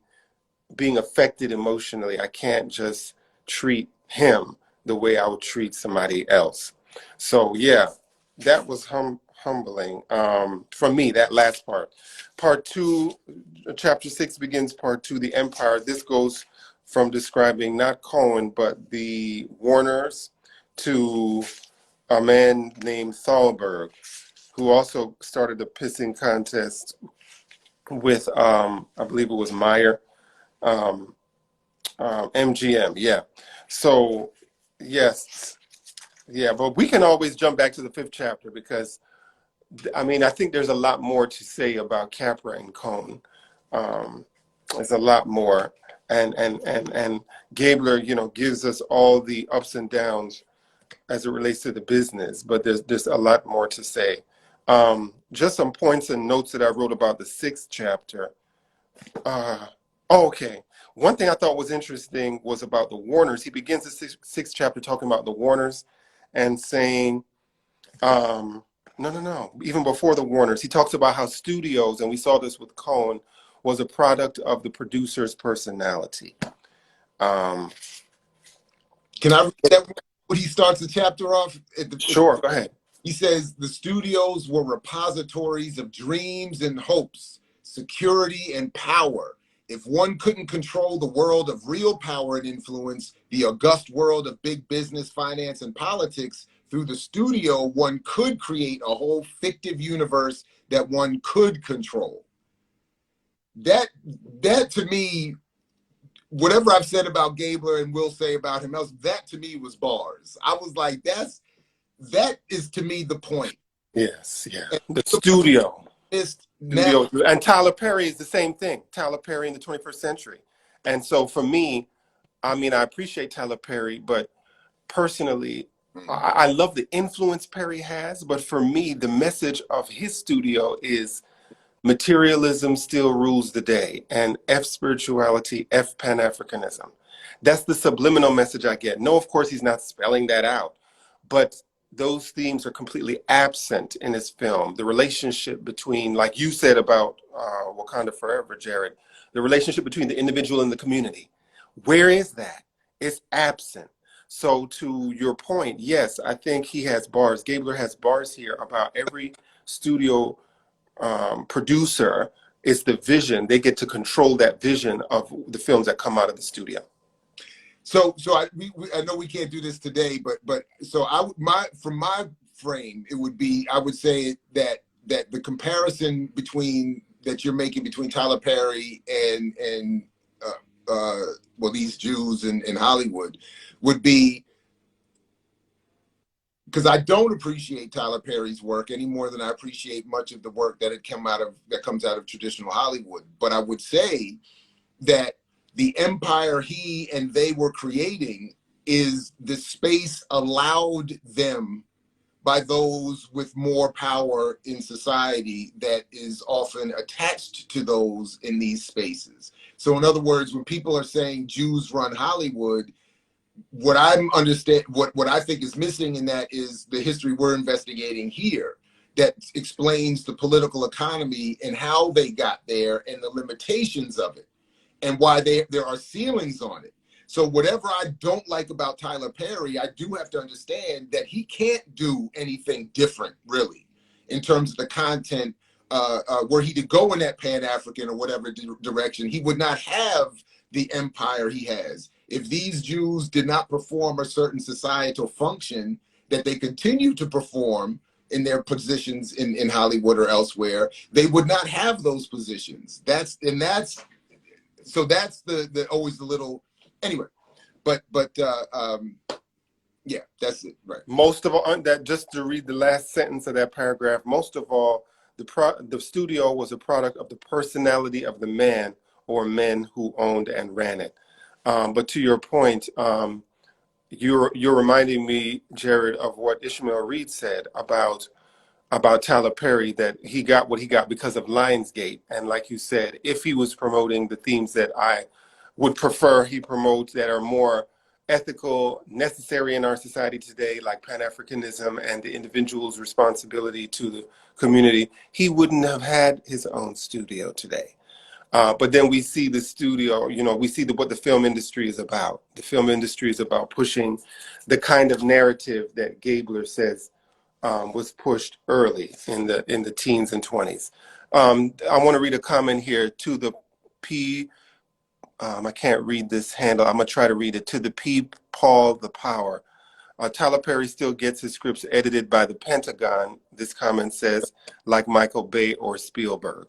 [SPEAKER 1] being affected emotionally. I can't just treat him the way I would treat somebody else. So yeah, that was humbling for me. That last part, part two, chapter 6 begins part 2, the Empire. This goes from describing not Cohen but the Warners to a man named Thalberg, who also started a pissing contest with I believe it was Meyer. Um, MGM, yeah. So, yes, yeah, but we can always jump back to the 5th chapter because, I mean, I think there's a lot more to say about Capra and Cone. Um, there's a lot more, and Gabler, gives us all the ups and downs as it relates to the business, but there's a lot more to say. Just some points and notes that I wrote about the 6th chapter. Uh, okay. One thing I thought was interesting was about the Warners. He begins the sixth chapter talking about the Warners and saying, no, no, no. Even before the Warners, he talks about how studios, and we saw this with Cohen, was a product of the producer's personality. Um,
[SPEAKER 2] Can I read that when he starts the chapter off?
[SPEAKER 1] sure, go ahead.
[SPEAKER 2] He says the studios were repositories of dreams and hopes, security and power. If one couldn't control the world of real power and influence, the august world of big business, finance, and politics, through the studio, one could create a whole fictive universe that one could control. That to me, whatever I've said about Gabler and will say about him else, that to me was bars. I was like, that is to me the point.
[SPEAKER 1] Yes, yeah.
[SPEAKER 2] And
[SPEAKER 1] The studio.
[SPEAKER 2] now,
[SPEAKER 1] And Tyler Perry is the same thing. Tyler Perry in the 21st century. And so for me, I mean, I appreciate Tyler Perry, but personally, I love the influence Perry has. But for me, the message of his studio is materialism still rules the day, and F spirituality, F Pan-Africanism. That's the subliminal message I get. No, of course, he's not spelling that out, but those themes are completely absent in his film. The relationship between, like you said about Wakanda Forever, Jared, the relationship between the individual and the community. Where is that? It's absent. So to your point, yes, I think he has bars. Gabler has bars here about every studio producer. Is the vision. They get to control that vision of the films that come out of the studio.
[SPEAKER 2] so I know we can't do this today, but so from my frame, it would be, I would say that the comparison between that you're making between Tyler Perry and well, these Jews in Hollywood would be, because I don't appreciate Tyler Perry's work any more than I appreciate much of the work that comes out of traditional Hollywood. But I would say that the empire he and they were creating is the space allowed them by those with more power in society that is often attached to those in these spaces. So in other words, when people are saying Jews run Hollywood, what I think is missing in that is the history we're investigating here that explains the political economy and how they got there and the limitations of it and why there are ceilings on it. So whatever I don't like about Tyler Perry, I do have to understand that he can't do anything different, really, in terms of the content. Were he to go in that Pan-African or whatever direction, he would not have the empire he has. If these Jews did not perform a certain societal function that they continue to perform in their positions in Hollywood or elsewhere, they would not have those positions. That's the always the little, anyway, but yeah, that's it, right.
[SPEAKER 1] Most of all, that just to read the last sentence of that paragraph, most of all, the studio was a product of the personality of the man or men who owned and ran it. But to your point, you're reminding me, Jared, of what Ishmael Reed said about about Tyler Perry, that he got what he got because of Lionsgate. And like you said, if he was promoting the themes that I would prefer he promotes that are more ethical, necessary in our society today, like Pan-Africanism and the individual's responsibility to the community, he wouldn't have had his own studio today. But then we see the studio, you know, we see what the film industry is about. The film industry is about pushing the kind of narrative that Gabler says was pushed early in the teens and 20s. I want to read a comment here to the P. I can't read this handle. I'm gonna try to read it. To the P. Paul the Power. Tyler Perry still gets his scripts edited by the Pentagon. This comment says, like Michael Bay or Spielberg.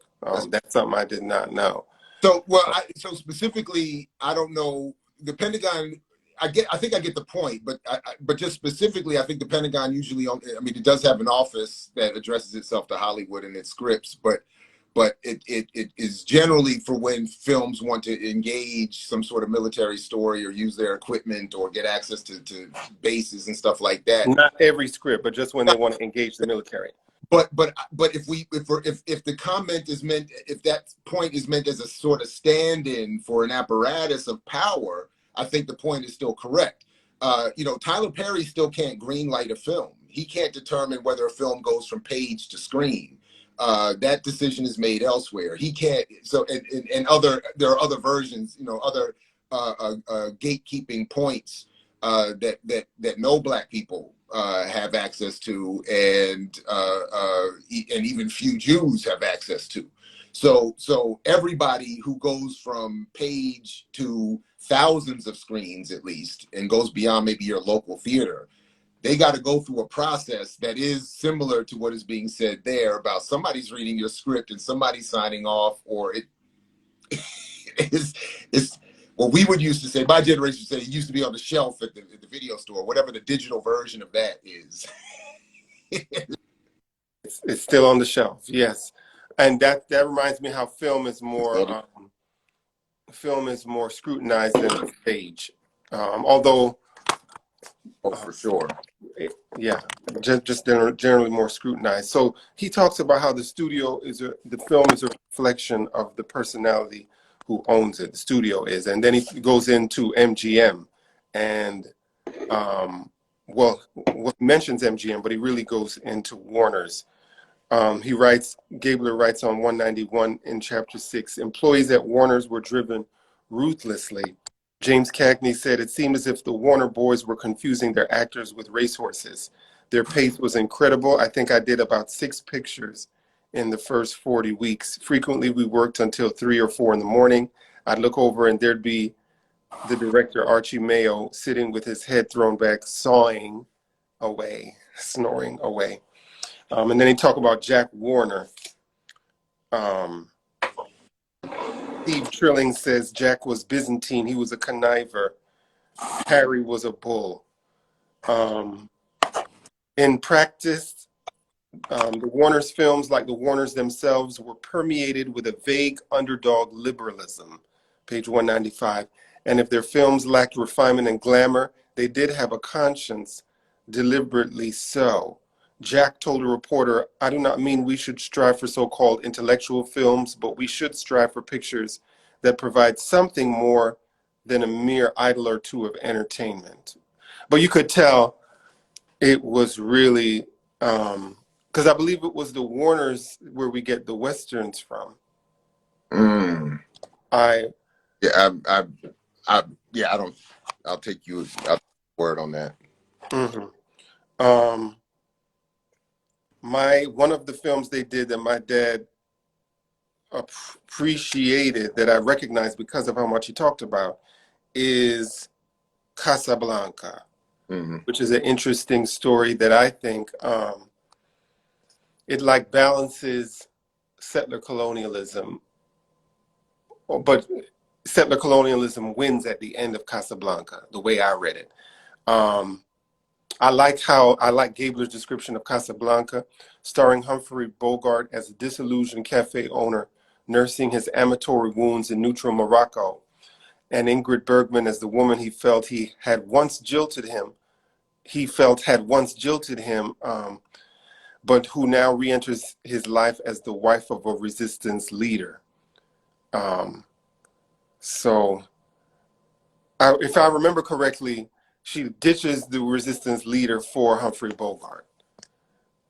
[SPEAKER 1] That's something I did not know.
[SPEAKER 2] So, well, so specifically, I don't know the Pentagon. I think I get the point, but just specifically, I think the Pentagon usually, I mean, it does have an office that addresses itself to Hollywood in its scripts, but it is generally for when films want to engage some sort of military story or use their equipment or get access to bases and stuff like that.
[SPEAKER 1] Not every script, but just when they want to engage the military.
[SPEAKER 2] But if the comment is meant, if that point is meant as a sort of stand-in for an apparatus of power, I think the point is still correct. You know, Tyler Perry still can't greenlight a film. He can't determine whether a film goes from page to screen. That decision is made elsewhere. He can't. So there are other versions. You know, other gatekeeping points that no Black people have access to, and even few Jews have access to. So everybody who goes from page to thousands of screens at least, and goes beyond maybe your local theater, they got to go through a process that is similar to what is being said there about somebody's reading your script and somebody signing off, or it is what we would used to say, my generation said, it used to be on the shelf at the video store, whatever the digital version of that is.
[SPEAKER 1] It's still on the shelf, yes. And that reminds me how film is more scrutinized than the stage. Although,
[SPEAKER 2] for sure.
[SPEAKER 1] Yeah, just generally more scrutinized. So he talks about how the film is a reflection of the personality who owns it. The studio is, and then he goes into MGM, and mentions MGM, but he really goes into Warner's. Gabler writes on 191 in chapter 6, employees at Warner's were driven ruthlessly. James Cagney said, it seemed as if the Warner boys were confusing their actors with racehorses. Their pace was incredible. I think I did about 6 pictures in the first 40 weeks. Frequently, we worked until 3 or 4 in the morning. I'd look over and there'd be the director, Archie Mayo, sitting with his head thrown back, sawing away, snoring away. And then he talked about Jack Warner. Steve Trilling says Jack was Byzantine. He was a conniver. Harry was a bull. In practice, the Warner's films, like the Warners themselves, were permeated with a vague underdog liberalism, page 195. And if their films lacked refinement and glamour, they did have a conscience, deliberately so. Jack told a reporter, I do not mean we should strive for so-called intellectual films, but we should strive for pictures that provide something more than a mere idol or two of entertainment. But you could tell it was really, because I believe it was the Warners where we get the Westerns from.
[SPEAKER 2] I'll take you word on that.
[SPEAKER 1] Mm-hmm. One of the films they did that my dad appreciated, that I recognized because of how much he talked about, is Casablanca, which is an interesting story that I think it like balances settler colonialism, but settler colonialism wins at the end of Casablanca, the way I read it. I like Gabler's description of Casablanca, starring Humphrey Bogart as a disillusioned cafe owner nursing his amatory wounds in neutral Morocco, and Ingrid Bergman as the woman he felt had once jilted him, but who now re-enters his life as the wife of a resistance leader. Um, so, if I remember correctly, she ditches the resistance leader for Humphrey Bogart,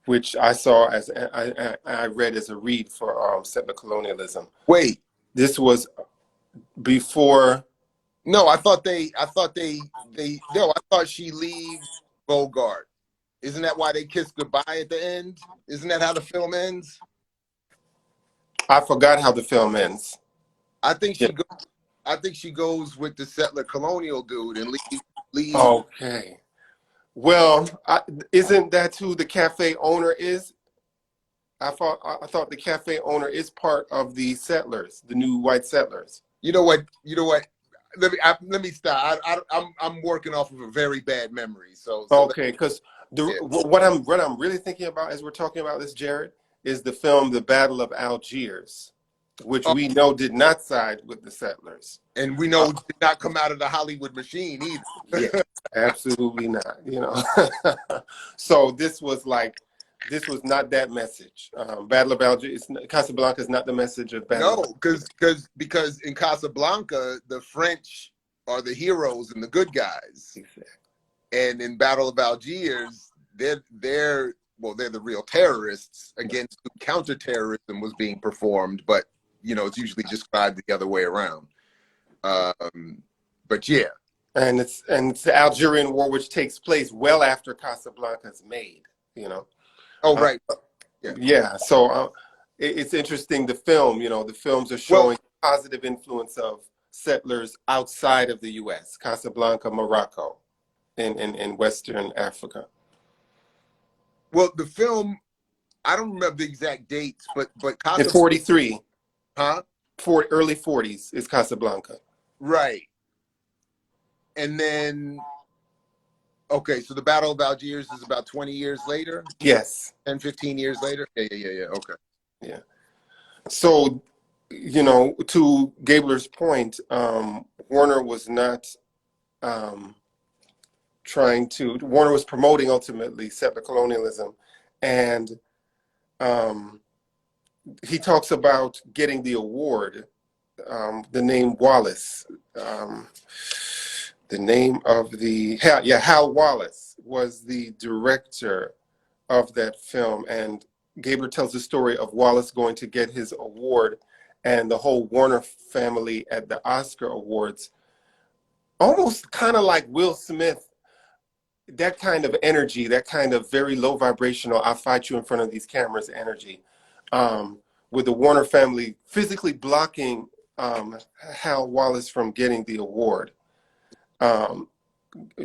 [SPEAKER 1] which I saw as I read as a read for settler colonialism.
[SPEAKER 2] Wait,
[SPEAKER 1] This was before.
[SPEAKER 2] no, I thought she leaves Bogart. Isn't that why they kiss goodbye at the end? Isn't that how the film ends?
[SPEAKER 1] I forgot how the film ends.
[SPEAKER 2] I think
[SPEAKER 1] Yeah.
[SPEAKER 2] she goes with the settler colonial dude and leave.
[SPEAKER 1] Okay. Well, isn't that who the cafe owner is? I thought the cafe owner is part of the settlers, the new white settlers.
[SPEAKER 2] You know what? You know what? Let me stop. I'm working off of a very bad memory.
[SPEAKER 1] Okay, because
[SPEAKER 2] Yeah.
[SPEAKER 1] what I'm really thinking about as we're talking about this, Jared, is the film The Battle of Algiers, which
[SPEAKER 2] Oh,
[SPEAKER 1] we know did not side with the settlers.
[SPEAKER 2] and we
[SPEAKER 1] Uh,
[SPEAKER 2] know it did not come out of the Hollywood machine
[SPEAKER 1] yeah,
[SPEAKER 2] either.
[SPEAKER 1] absolutely not. So this was not that message. Battle of Algiers, Casablanca is not the message of Battle of
[SPEAKER 2] No,
[SPEAKER 1] Algiers.
[SPEAKER 2] because in Casablanca, the French are the heroes and the good guys, and in Battle of Algiers, they're the real terrorists against whom counterterrorism was being performed, but it's usually described the other way around. But yeah.
[SPEAKER 1] And it's the Algerian War, which takes place well after Casablanca's made.
[SPEAKER 2] Oh,
[SPEAKER 1] Uh,
[SPEAKER 2] right. Yeah.
[SPEAKER 1] yeah, so it's interesting. The films are
[SPEAKER 2] Well,
[SPEAKER 1] showing positive influence of settlers outside of the U.S. Casablanca, Morocco, in Western Africa.
[SPEAKER 2] the film, I don't remember the exact dates, but
[SPEAKER 1] In
[SPEAKER 2] Casablanca,
[SPEAKER 1] 43,
[SPEAKER 2] huh?
[SPEAKER 1] early 40s is Casablanca.
[SPEAKER 2] Right. And then, okay, so the Battle of Algiers is about 20 years later,
[SPEAKER 1] Yes.
[SPEAKER 2] 10, 15 years later. Yeah. Okay.
[SPEAKER 1] Yeah. So, to Gabler's point, Warner was not um, Warner was promoting ultimately settler colonialism. And he talks about getting the award, the name Wallace. The name of Hal Wallace was the director of that film. And Gabler tells the story of Wallace going to get his award and the whole Warner family at the Oscar Awards, almost kind of like Will Smith, that kind of energy, that kind of very low vibrational, I'll fight you in front of these cameras energy, with the Warner family physically blocking Hal Wallace from getting the award, um,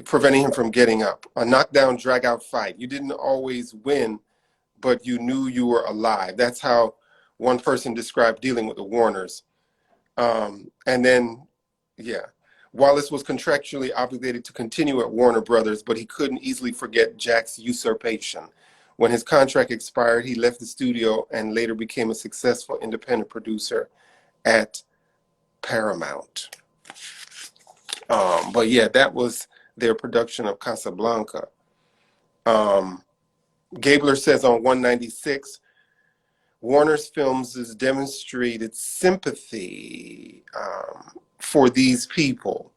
[SPEAKER 1] preventing him from getting up. A knockdown, drag out fight. You didn't always win, but you knew you were alive. That's how one person described dealing with the Warners. And then, yeah, Wallace was contractually obligated to continue at Warner Brothers, but he couldn't easily forget Jack's usurpation. When his contract expired, he left the studio and later became a successful independent producer at Paramount. But yeah, that was their production of Casablanca. Gabler says on 196, Warner's films has demonstrated sympathy for these people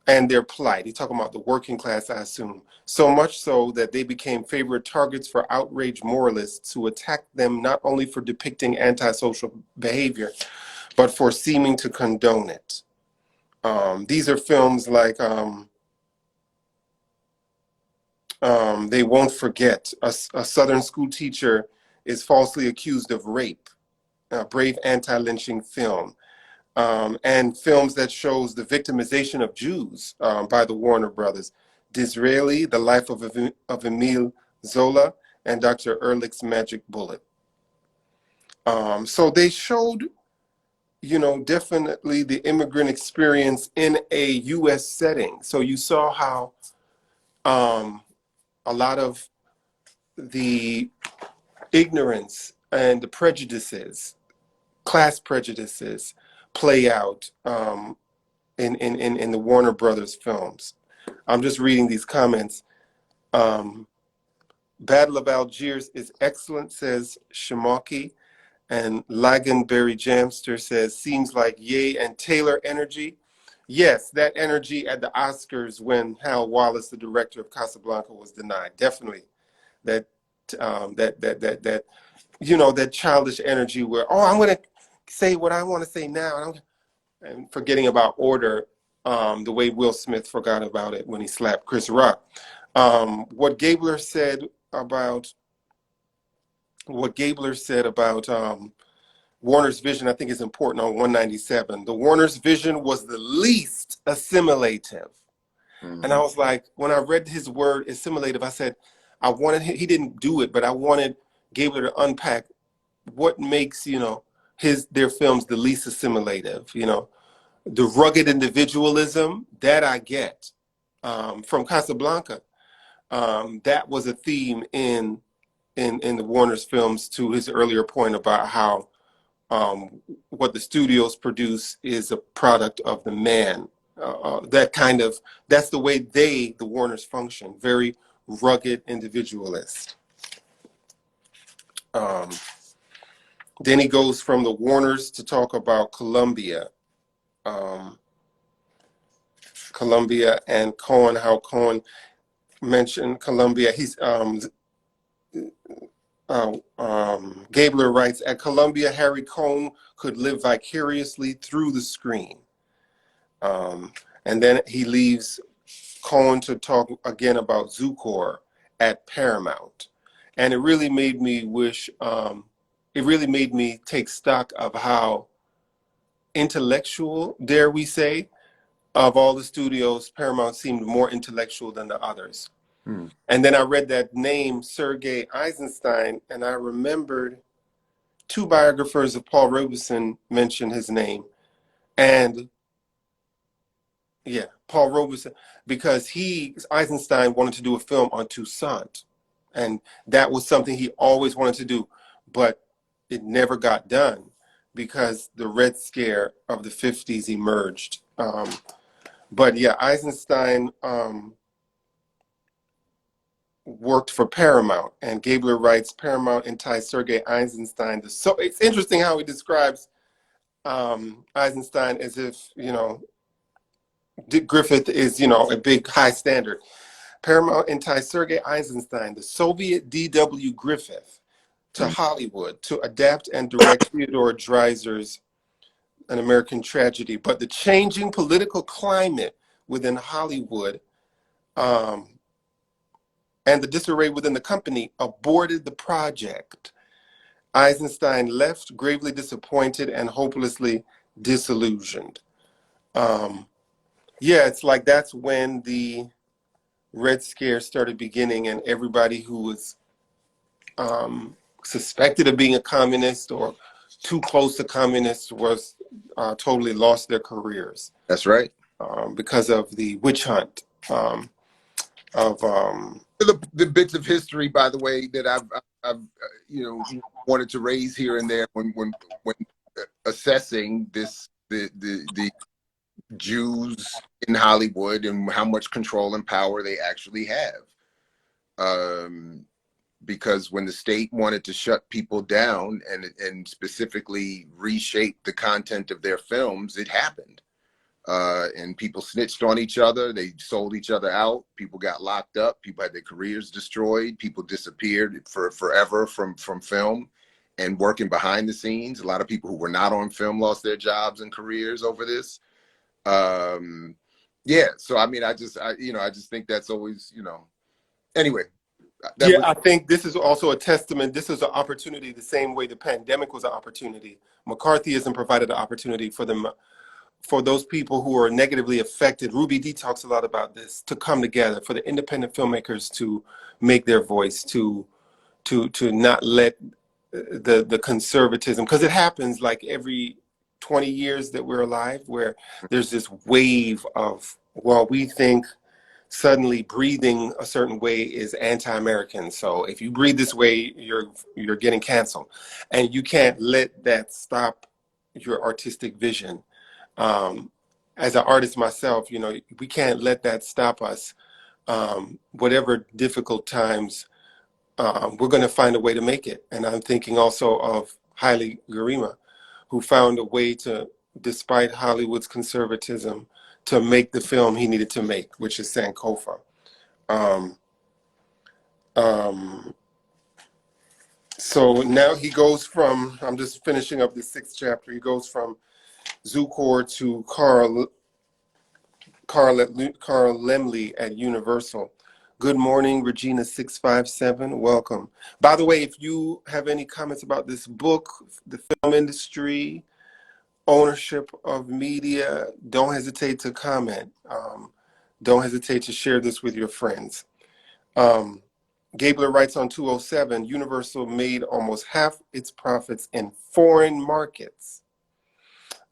[SPEAKER 1] and their plight. He's talking about the working class, I assume. So much so that they became favorite targets for outraged moralists who attacked them not only for depicting antisocial behavior, but for seeming to condone it. These are films like They Won't Forget. A Southern school teacher is falsely accused of rape. A brave anti-lynching film. And films that shows the victimization of Jews by the Warner Brothers. Disraeli, The Life of Emile Zola, and Dr. Ehrlich's Magic Bullet. So they showed, definitely the immigrant experience in a U.S. setting. So you saw how a lot of the ignorance and the prejudices, class prejudices, play out in the Warner Brothers films. I'm just reading these comments. Battle of Algiers is excellent, says Shimaki. And Laganberry Jamster says, seems like Ye and Taylor energy. Yes, that energy at the Oscars when Hal Wallace, the director of Casablanca, was denied. Definitely that that that childish energy where, oh, I'm gonna say what I want to say now, and forgetting about order, the way Will Smith forgot about it when he slapped Chris Rock. What Gabler said about Warner's vision, I think, is important on 197. The Warner's vision was the least assimilative.
[SPEAKER 2] Mm-hmm.
[SPEAKER 1] And I was like, when I read his word assimilative, I said, I wanted him, he didn't do it, but I wanted Gabler to unpack what makes, their films the least assimilative, the rugged individualism that I get from Casablanca. That was a theme in the Warner's films, to his earlier point about how what the studios produce is a product of the man. That's the way the Warners function, very rugged individualist. Then he goes from the Warners to talk about Columbia. Columbia and Cohen, how Cohen mentioned Columbia. Gabler writes, at Columbia, Harry Cohn could live vicariously through the screen. And then he leaves Cohen to talk again about Zukor at Paramount. And it really made me take stock of how intellectual, dare we say, of all the studios, Paramount seemed more intellectual than the others.
[SPEAKER 2] Hmm.
[SPEAKER 1] And then I read that name, Sergei Eisenstein, and I remembered two biographers of Paul Robeson mentioned his name. And yeah, Paul Robeson, because Eisenstein wanted to do a film on Toussaint. And that was something he always wanted to do, but it never got done because the Red Scare of the 50s emerged. But yeah, Eisenstein worked for Paramount, and Gabler writes, Paramount enticed Sergei Eisenstein. So it's interesting how he describes Eisenstein as if, Dick Griffith is, a big high standard. Paramount enticed Sergei Eisenstein, the Soviet D.W. Griffith, to Hollywood to adapt and direct Theodore Dreiser's An American Tragedy. But the changing political climate within Hollywood and the disarray within the company aborted the project. Eisenstein left gravely disappointed and hopelessly disillusioned. It's like that's when the Red Scare started beginning, and everybody who was suspected of being a communist or too close to communists was totally lost their careers.
[SPEAKER 2] That's right.
[SPEAKER 1] Because of the witch hunt of
[SPEAKER 2] the bits of history, by the way, that I've wanted to raise here and there when assessing the Jews in Hollywood and how much control and power they actually have. Because when the state wanted to shut people down and specifically reshape the content of their films, it happened. And people snitched on each other. They sold each other out. People got locked up. People had their careers destroyed. People disappeared forever from film and working behind the scenes. A lot of people who were not on film lost their jobs and careers over this. So I mean, I just think that's always, anyway.
[SPEAKER 1] I think this is also a testament. This is an opportunity the same way the pandemic was an opportunity. McCarthyism provided an opportunity for those people who are negatively affected. Ruby D talks a lot about this, to come together, for the independent filmmakers to make their voice, to not let the conservatism, because it happens like every 20 years that we're alive, where there's this wave of, well, we think suddenly breathing a certain way is anti-American. So if you breathe this way, you're getting canceled. And you can't let that stop your artistic vision. As an artist myself, we can't let that stop us. Whatever difficult times we're going to find a way to make it. And I'm thinking also of Haile Gerima, who found a way to, despite Hollywood's conservatism, to make the film he needed to make, which is Sankofa. Um, um, so now he goes from, I'm just finishing up the 6th chapter, he goes from Zukor to Carl Lemley at Universal. Good morning, Regina657. Welcome. By the way, if you have any comments about this book, the film industry, ownership of media, don't hesitate to comment. Don't hesitate to share this with your friends. Gabler writes on 207, Universal made almost half its profits in foreign markets.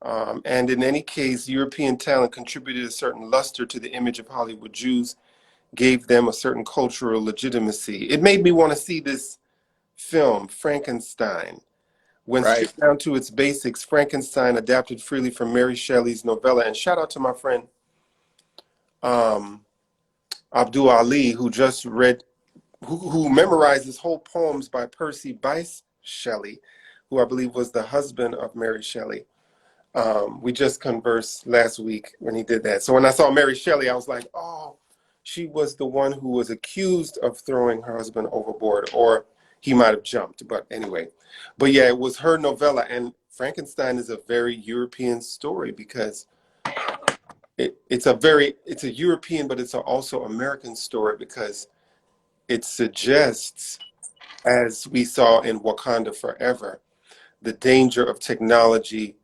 [SPEAKER 1] And in any case, European talent contributed a certain luster to the image of Hollywood Jews, gave them a certain cultural legitimacy. It made me want to see this film, Frankenstein. When
[SPEAKER 2] Right.
[SPEAKER 1] stripped down to its basics, Frankenstein adapted freely from Mary Shelley's novella. And shout out to my friend Abdul Ali, who just read, who memorized his whole poems by Percy Bysshe Shelley, who I believe was the husband of Mary Shelley. We just conversed last week when he did that. So when I saw Mary Shelley, I was like, oh, she was the one who was accused of throwing her husband overboard, or he might have jumped. But anyway, but yeah, it was her novella. And Frankenstein is a very European story because it's a European, but it's also American story because it suggests, as we saw in Wakanda Forever, the danger of technology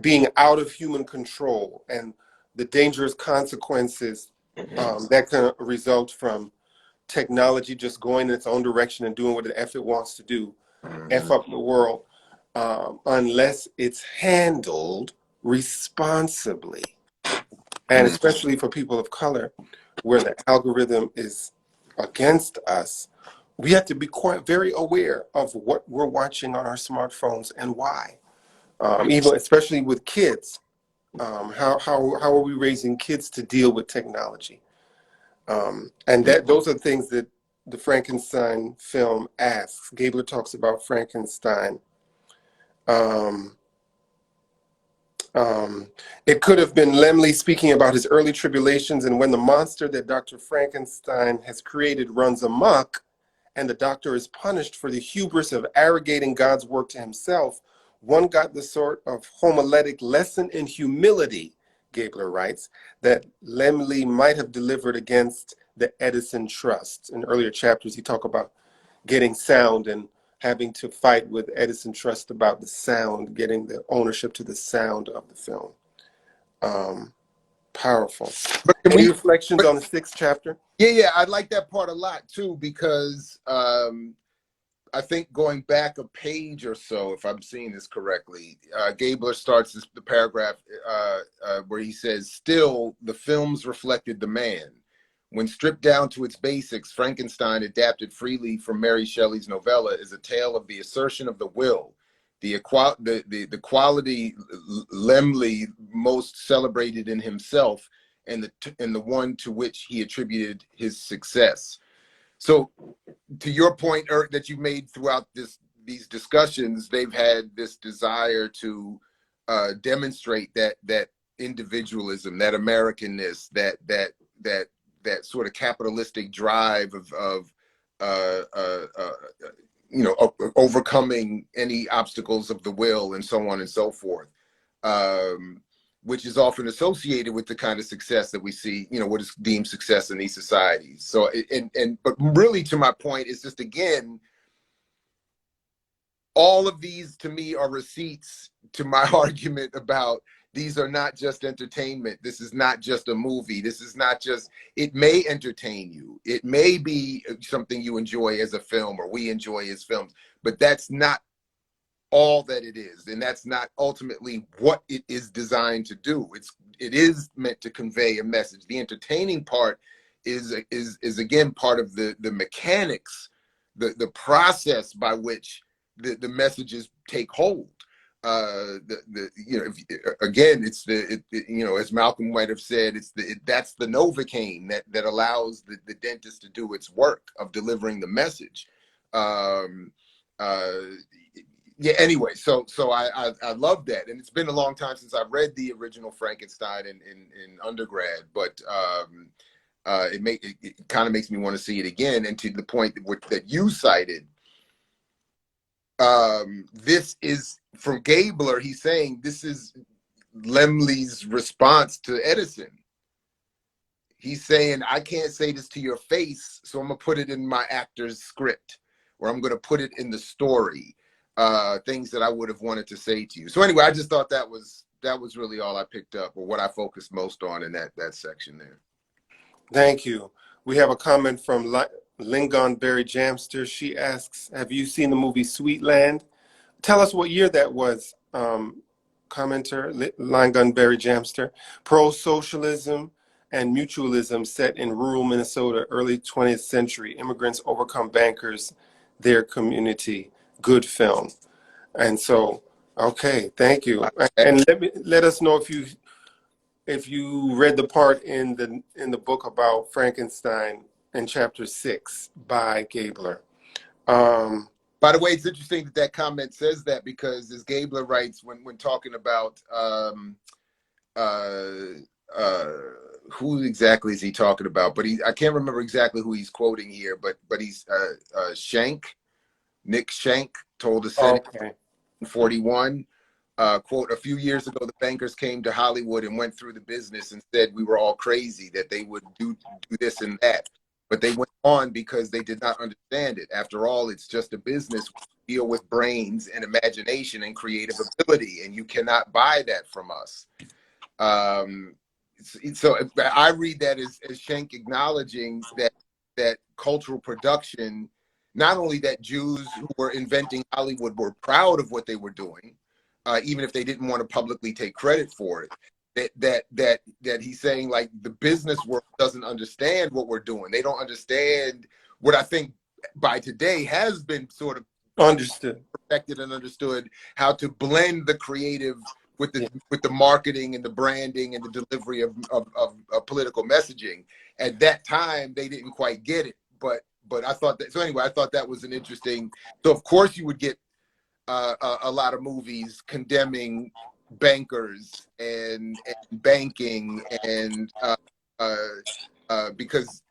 [SPEAKER 1] being out of human control and the dangerous consequences that can result from technology just going in its own direction and doing what the F it wants to do, F up the world, unless it's handled responsibly. And especially for people of color, where the algorithm is against us, we have to be quite very aware of what we're watching on our smartphones and why. Even especially with kids, how are we raising kids to deal with technology? And those are things that the Frankenstein film asks. Gabler talks about Frankenstein. Um, it could have been Lemley speaking about his early tribulations and when the monster that Dr. Frankenstein has created runs amok, and the doctor is punished for the hubris of arrogating God's work to himself. One got the sort of homiletic lesson in humility, Gabler writes, that Lemley might have delivered against the Edison Trust. In earlier chapters, he talked about getting sound and having to fight with Edison Trust about the sound, getting the ownership to the sound of the film. Powerful.
[SPEAKER 2] But
[SPEAKER 1] Any reflections on the 6th chapter?
[SPEAKER 2] Yeah, I like that part a lot too, because I think going back a page or so, if I'm seeing this correctly, Gabler starts the paragraph where he says, still, the films reflected the man. When stripped down to its basics, Frankenstein, adapted freely from Mary Shelley's novella, is a tale of the assertion of the will, the quality Lemley most celebrated in himself, and the one to which he attributed his success. So, to your point that you made throughout these discussions, they've had this desire to demonstrate that individualism, that Americanness, that sort of capitalistic drive of overcoming any obstacles of the will and so on and so forth, which is often associated with the kind of success that we see, what is deemed success in these societies. So, but really, to my point, is just, again, all of these to me are receipts to my argument about these are not just entertainment. This is not just a movie. This is not just, it may entertain you. It may be something you enjoy as a film, or we enjoy as films, but that's not all that it is, and that's not ultimately what it is designed to do. It is meant to convey a message. The entertaining part is again part of the mechanics, the process by which the messages take hold. again, it's as Malcolm might have said, that's the Novocaine that allows the dentist to do its work of delivering the message. um yeah, anyway, so I love that, and it's been a long time since I've read the original Frankenstein in undergrad, but it kind of makes me want to see it again. And to the point that you cited, this is from Gabler. He's saying this is Lemley's response to Edison. He's saying, I can't say this to your face, so I'm gonna put it in my actor's script, or I'm gonna put it in the story, things that I would have wanted to say to you. So anyway, I just thought that was really all I picked up, or what I focused most on in that section there.
[SPEAKER 1] Thank you. We have a comment from Lingon Berry Jamster. She asks, have you seen the movie Sweetland? Tell us what year that was, commenter, Lingon Berry Jamster. Pro-socialism and mutualism set in rural Minnesota, early 20th century. Immigrants overcome bankers, their community. Good film. And so, okay, thank you. And let us know if you read the part in the book about Frankenstein in chapter 6 by Gabler.
[SPEAKER 2] By the way, it's interesting that comment says that, because as Gabler writes, when talking about who exactly is he talking about? But I can't remember exactly who he's quoting here. But he's Nick Schenck told the Senate in 41. Quote, a few years ago, the bankers came to Hollywood and went through the business and said we were all crazy, that they would do this and that. But they went on because they did not understand it. After all, it's just a business. We deal with brains and imagination and creative ability, and you cannot buy that from us. So I read that as Schenck acknowledging that cultural production, not only that Jews who were inventing Hollywood were proud of what they were doing, even if they didn't want to publicly take credit for it, that he's saying, like, the business world doesn't understand what we're doing. They don't understand what I think by today has been sort of perfected and understood, how to blend the creative with the marketing and the branding and the delivery of political messaging. At that time, they didn't quite get it, but I thought that. So anyway, I thought that was an interesting. So of course you would get a lot of movies condemning bankers and banking, and because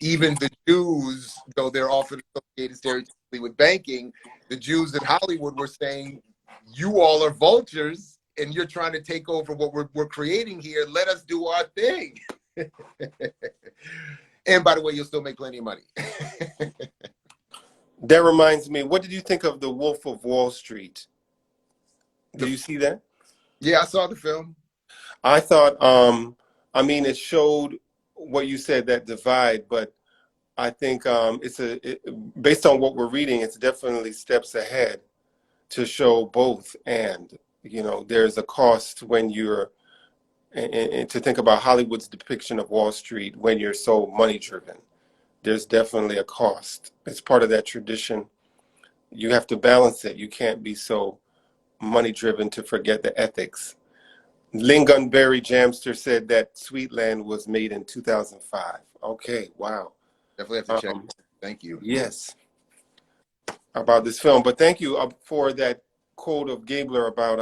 [SPEAKER 2] even the Jews, though they're often associated stereotypically with banking, the Jews in Hollywood were saying, you all are vultures and you're trying to take over what we're creating here. Let us do our thing. And by the way, you'll still make plenty of money.
[SPEAKER 1] That reminds me, what did you think of The Wolf of Wall Street? Did you see that?
[SPEAKER 2] Yeah, I saw the film.
[SPEAKER 1] I thought, I mean, it showed what you said, that divide, but I think based on what we're reading, it's definitely steps ahead to show both. And, there's a cost when you're, and to think about Hollywood's depiction of Wall Street when you're so money driven. There's definitely a cost. It's part of that tradition. You have to balance it. You can't be so money driven to forget the ethics. Lingonberry Jamster said that Sweetland was made in 2005. Okay, wow.
[SPEAKER 2] Definitely have to check. Thank you.
[SPEAKER 1] Yes, about this film. But thank you for that quote of Gabler about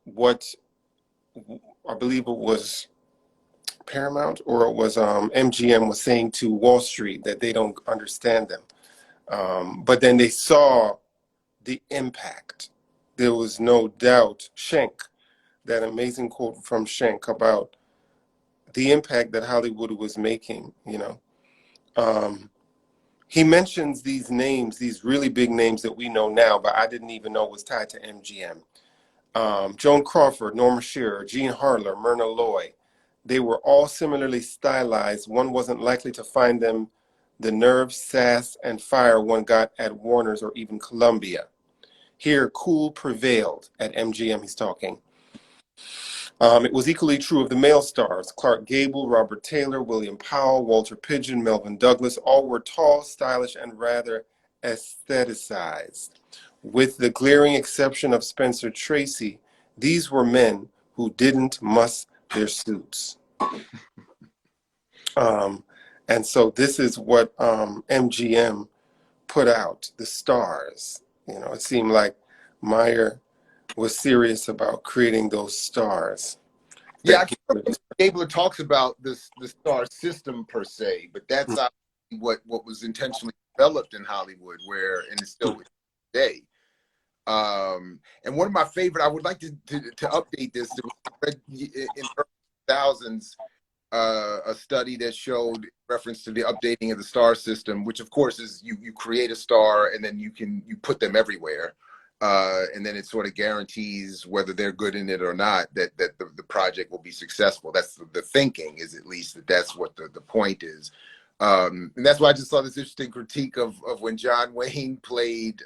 [SPEAKER 1] what I believe it was Paramount, or it was MGM was saying to Wall Street, that they don't understand them. But then they saw the impact. There was no doubt. Schenck, that amazing quote from Schenck about the impact that Hollywood was making, He mentions these names, these really big names that we know now, but I didn't even know was tied to MGM. Joan Crawford, Norma Shearer, Jean Harlow, Myrna Loy. They were all similarly stylized. One wasn't likely to find them the nerve, sass, and fire one got at Warner's or even Columbia. Here, cool prevailed at MGM, he's talking. It was equally true of the male stars. Clark Gable, Robert Taylor, William Powell, Walter Pidgeon, Melvin Douglas, all were tall, stylish, and rather aestheticized. With the glaring exception of Spencer Tracy, these were men who didn't muss their suits. And so this is what MGM put out, the stars. You know, it seemed like Meyer was serious about creating those stars.
[SPEAKER 2] Yeah, I
[SPEAKER 1] That
[SPEAKER 2] can't remember if Gabler talks about the star system per se, but that's what was intentionally developed in Hollywood, where and it's still today. And one of my favorite, I would like to update this. There was in the early 2000s a study that showed reference to the updating of the star system, which of course is you create a star and then you put them everywhere. And then it sort of guarantees whether they're good in it or not, that the project will be successful. That's the thinking, is at least that's what the point is. And that's why I just saw this interesting critique of when John Wayne played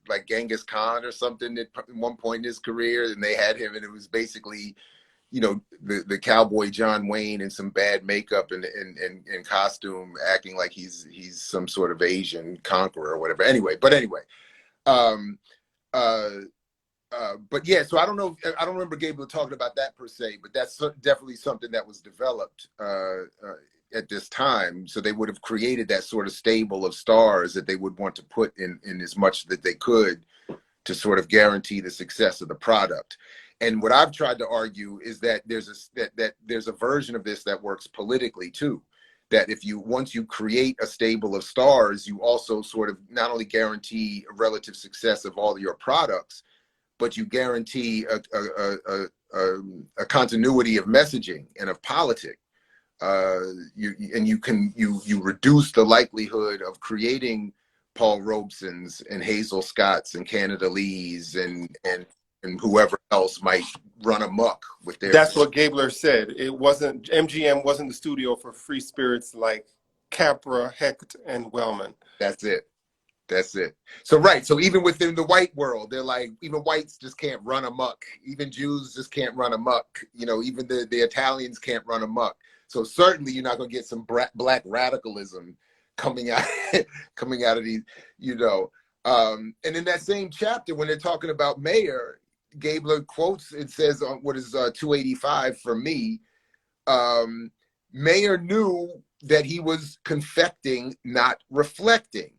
[SPEAKER 2] like Genghis Khan or something at one point in his career, and they had him, and it was basically, you know, the cowboy John Wayne in some bad makeup and costume, acting like he's some sort of Asian conqueror or whatever. But yeah, so I don't know. I don't remember Gabler talking about that per se, but that's definitely something that was developed at this time. So they would have created that sort of stable of stars that they would want to put in as much that they could to sort of guarantee the success of the product. And what I've tried to argue is that there's a version of this that works politically too. That once you create a stable of stars, you also sort of not only guarantee a relative success of all of your products, but you guarantee a continuity of messaging and of politics. You reduce the likelihood of creating Paul Robesons and Hazel Scotts and Canada Lees and whoever else might run amok with their.
[SPEAKER 1] That's what Gabler said. It wasn't, MGM wasn't the studio for free spirits like Capra, Hecht, and Wellman.
[SPEAKER 2] That's it. So right. So even within the white world, they're like, even whites just can't run amok. Even Jews just can't run amok. You know, even the Italians can't run amok. So certainly you're not going to get some black radicalism coming out of these, you know. And in that same chapter, when they're talking about Mayer, Gabler quotes, it says on what is 285 for me, Mayer knew that he was confecting, not reflecting.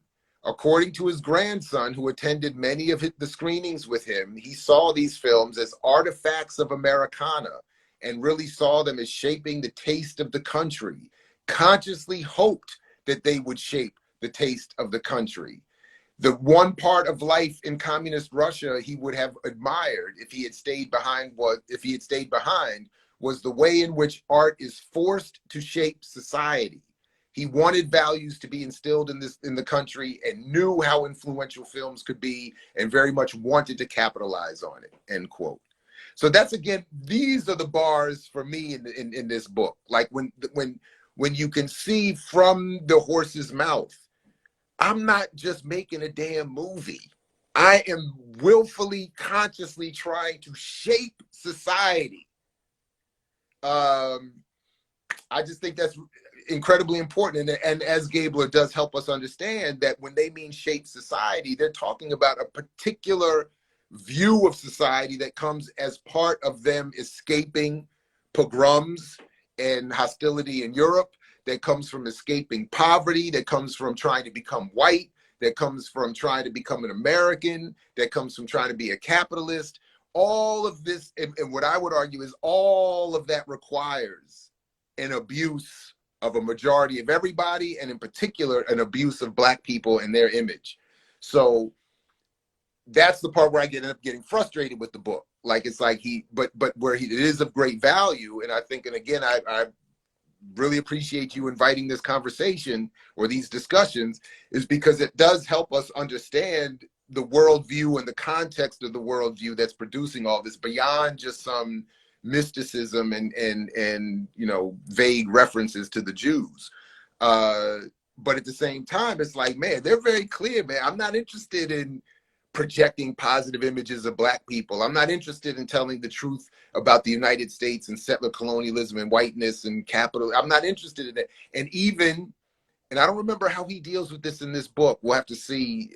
[SPEAKER 2] According to his grandson, who attended many of the screenings with him, he saw these films as artifacts of Americana and really saw them as shaping the taste of the country, consciously hoped that they would shape the taste of the country. The one part of life in communist Russia he would have admired if he had stayed behind was the way in which art is forced to shape society. He wanted values to be instilled in the country and knew how influential films could be and very much wanted to capitalize on it, end quote. So that's, again, these are the bars for me in this book. Like when you can see from the horse's mouth, I'm not just making a damn movie. I am willfully, consciously trying to shape society. I just think that's incredibly important. And as Gabler does help us understand that when they mean shape society, they're talking about a particular view of society that comes as part of them escaping pogroms and hostility in Europe, that comes from escaping poverty, that comes from trying to become white, that comes from trying to become an American, that comes from trying to be a capitalist. All of this, and what I would argue is all of that requires an abuse of a majority of everybody, and in particular, an abuse of Black people and their image. So that's the part where I end up getting frustrated with the book. Like, it's like but where it is of great value. And I think, and again, I really appreciate you inviting this conversation or these discussions, is because it does help us understand the worldview and the context of the worldview that's producing all this beyond just some mysticism and you know, vague references to the Jews. But at the same time, it's like, man, they're very clear, man. I'm not interested in projecting positive images of Black people. I'm not interested in telling the truth about the United States and settler colonialism and whiteness and capital. I'm not interested in it. And even and I don't remember how he deals with this in this book. We'll have to see,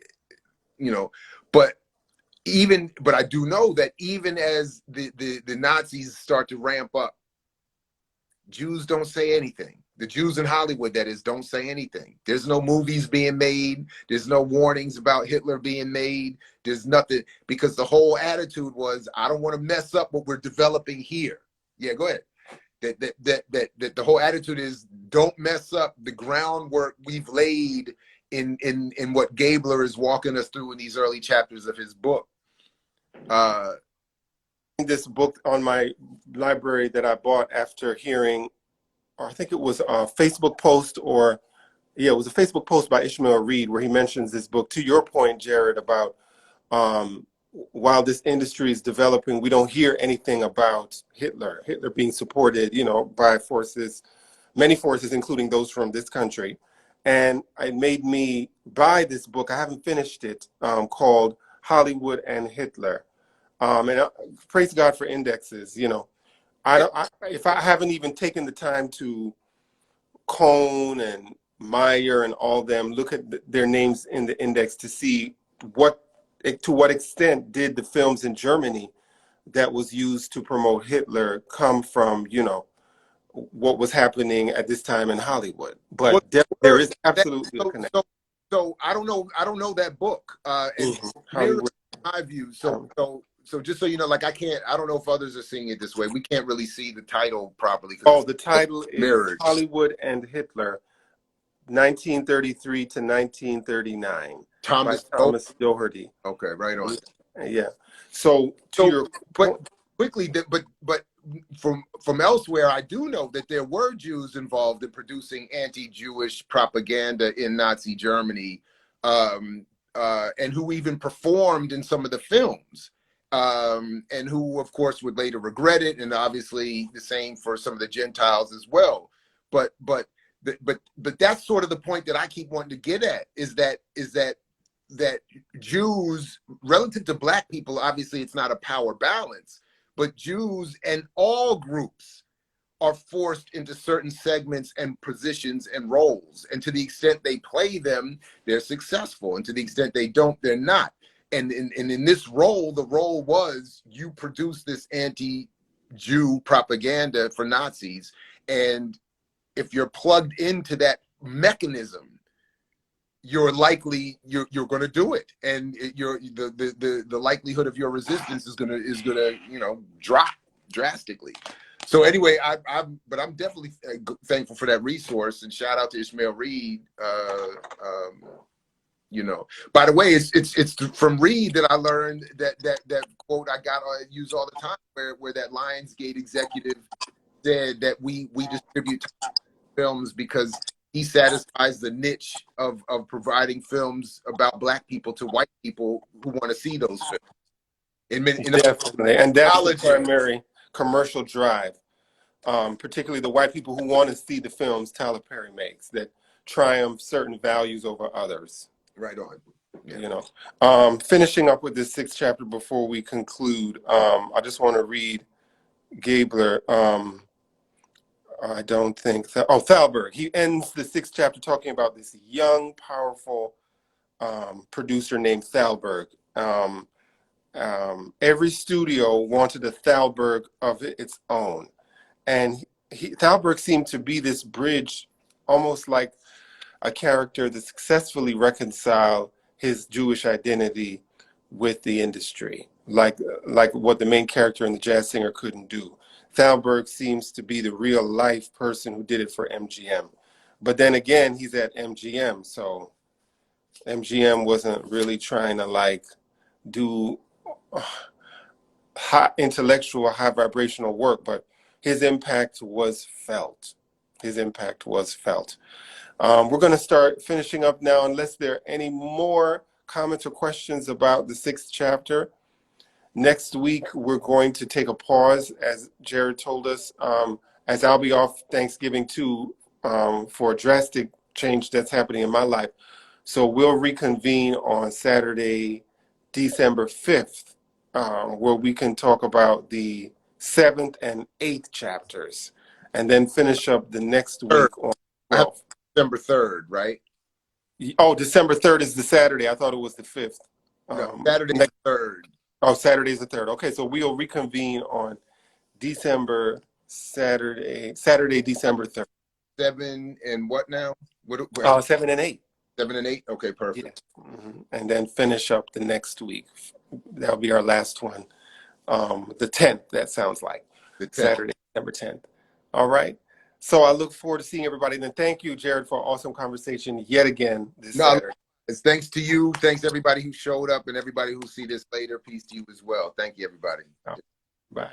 [SPEAKER 2] you know, but I do know that even as the Nazis start to ramp up, Jews don't say anything. The Jews in Hollywood, that is, don't say anything. There's no movies being made. There's no warnings about Hitler being made. There's nothing, because the whole attitude was, I don't want to mess up what we're developing here. Yeah, go ahead. That the whole attitude is, don't mess up the groundwork we've laid in what Gabler is walking us through in these early chapters of his book.
[SPEAKER 1] This book on my library that I bought after hearing, or I think it was a Facebook post, or yeah, it was a Facebook post by Ishmael Reed where he mentions this book. To your point, Jared, about while this industry is developing, we don't hear anything about Hitler being supported, you know, by forces, many forces, including those from this country. And it made me buy this book. I haven't finished it, called Hollywood and Hitler. And praise God for indexes. You know, if I haven't even taken the time to Cohn and Meyer and all them look at their names in the index to see to what extent did the films in Germany that was used to promote Hitler come from, you know, what was happening at this time in Hollywood. But
[SPEAKER 2] Well,
[SPEAKER 1] there is absolutely a connection.
[SPEAKER 2] So I don't know that book. And mirror my view. So just so you know, like I don't know if others are seeing it this way. We can't really see the title properly.
[SPEAKER 1] Oh, the title is
[SPEAKER 2] mirrored.
[SPEAKER 1] Hollywood and Hitler, 1933 to 1939.
[SPEAKER 2] Thomas
[SPEAKER 1] Doherty.
[SPEAKER 2] Okay, right on.
[SPEAKER 1] Yeah. So
[SPEAKER 2] quickly, but from elsewhere, I do know that there were Jews involved in producing anti-Jewish propaganda in Nazi Germany, and who even performed in some of the films, and who, of course, would later regret it, and obviously the same for some of the Gentiles as well. But that's sort of the point that I keep wanting to get at, is that Jews, relative to Black people, obviously it's not a power balance, but Jews and all groups are forced into certain segments and positions and roles. And to the extent they play them, they're successful. And to the extent they don't, they're not. And in this role, the role was, you produce this anti-Jew propaganda for Nazis. And if you're plugged into that mechanism, you're likely you're going to do it, and the likelihood of your resistance is gonna drop drastically. So anyway, I'm definitely thankful for that resource, and shout out to Ishmael Reed. By the way, it's from Reed that I learned that quote I use all the time, where that Lionsgate executive said that we distribute films because he satisfies the niche of providing films about Black people to white people who want to see those films.
[SPEAKER 1] Definitely, and that's the primary commercial drive, particularly the white people who want to see the films Tyler Perry makes that triumph certain values over others.
[SPEAKER 2] Right on. Yeah.
[SPEAKER 1] You know, finishing up with this 6th chapter before we conclude, I just want to read Gabler. I don't think Thalberg. He ends the 6th chapter talking about this young, powerful producer named Thalberg. Every studio wanted a Thalberg of its own, and Thalberg seemed to be this bridge, almost like a character that successfully reconciled his Jewish identity with the industry, like what the main character in The Jazz Singer couldn't do. Thalberg seems to be the real life person who did it for MGM. But then again, he's at MGM, so MGM wasn't really trying to do high intellectual, high vibrational work, but his impact was felt. His impact was felt. We're going to start finishing up now, unless there are any more comments or questions about the 6th chapter. Next week, we're going to take a pause, as Jared told us, as I'll be off Thanksgiving too, for a drastic change that's happening in my life. So we'll reconvene on Saturday, December 5th, where we can talk about the 7th and 8th chapters, and then finish up the next week on 12th.
[SPEAKER 2] December 3rd, right?
[SPEAKER 1] Oh, December 3rd is the Saturday. I thought it was the 5th.
[SPEAKER 2] No, Saturday
[SPEAKER 1] Next,
[SPEAKER 2] the 3rd.
[SPEAKER 1] oh, Saturday's the 3rd. Okay, so we'll reconvene on Saturday, December 3rd.
[SPEAKER 2] 7 and what now? What?
[SPEAKER 1] 7 and 8.
[SPEAKER 2] 7 and 8. Okay,
[SPEAKER 1] Yeah.
[SPEAKER 2] perfect.
[SPEAKER 1] And then finish up the next week. That'll be our last one. The 10th, that sounds like.
[SPEAKER 2] The 10th.
[SPEAKER 1] Saturday, December 10th. All right. So I look forward to seeing everybody. And then thank you, Jared, for an awesome conversation yet again this Saturday.
[SPEAKER 2] It's thanks to you. Thanks everybody who showed up and everybody who see this later. Peace to you as well. Thank you, everybody.
[SPEAKER 1] Bye.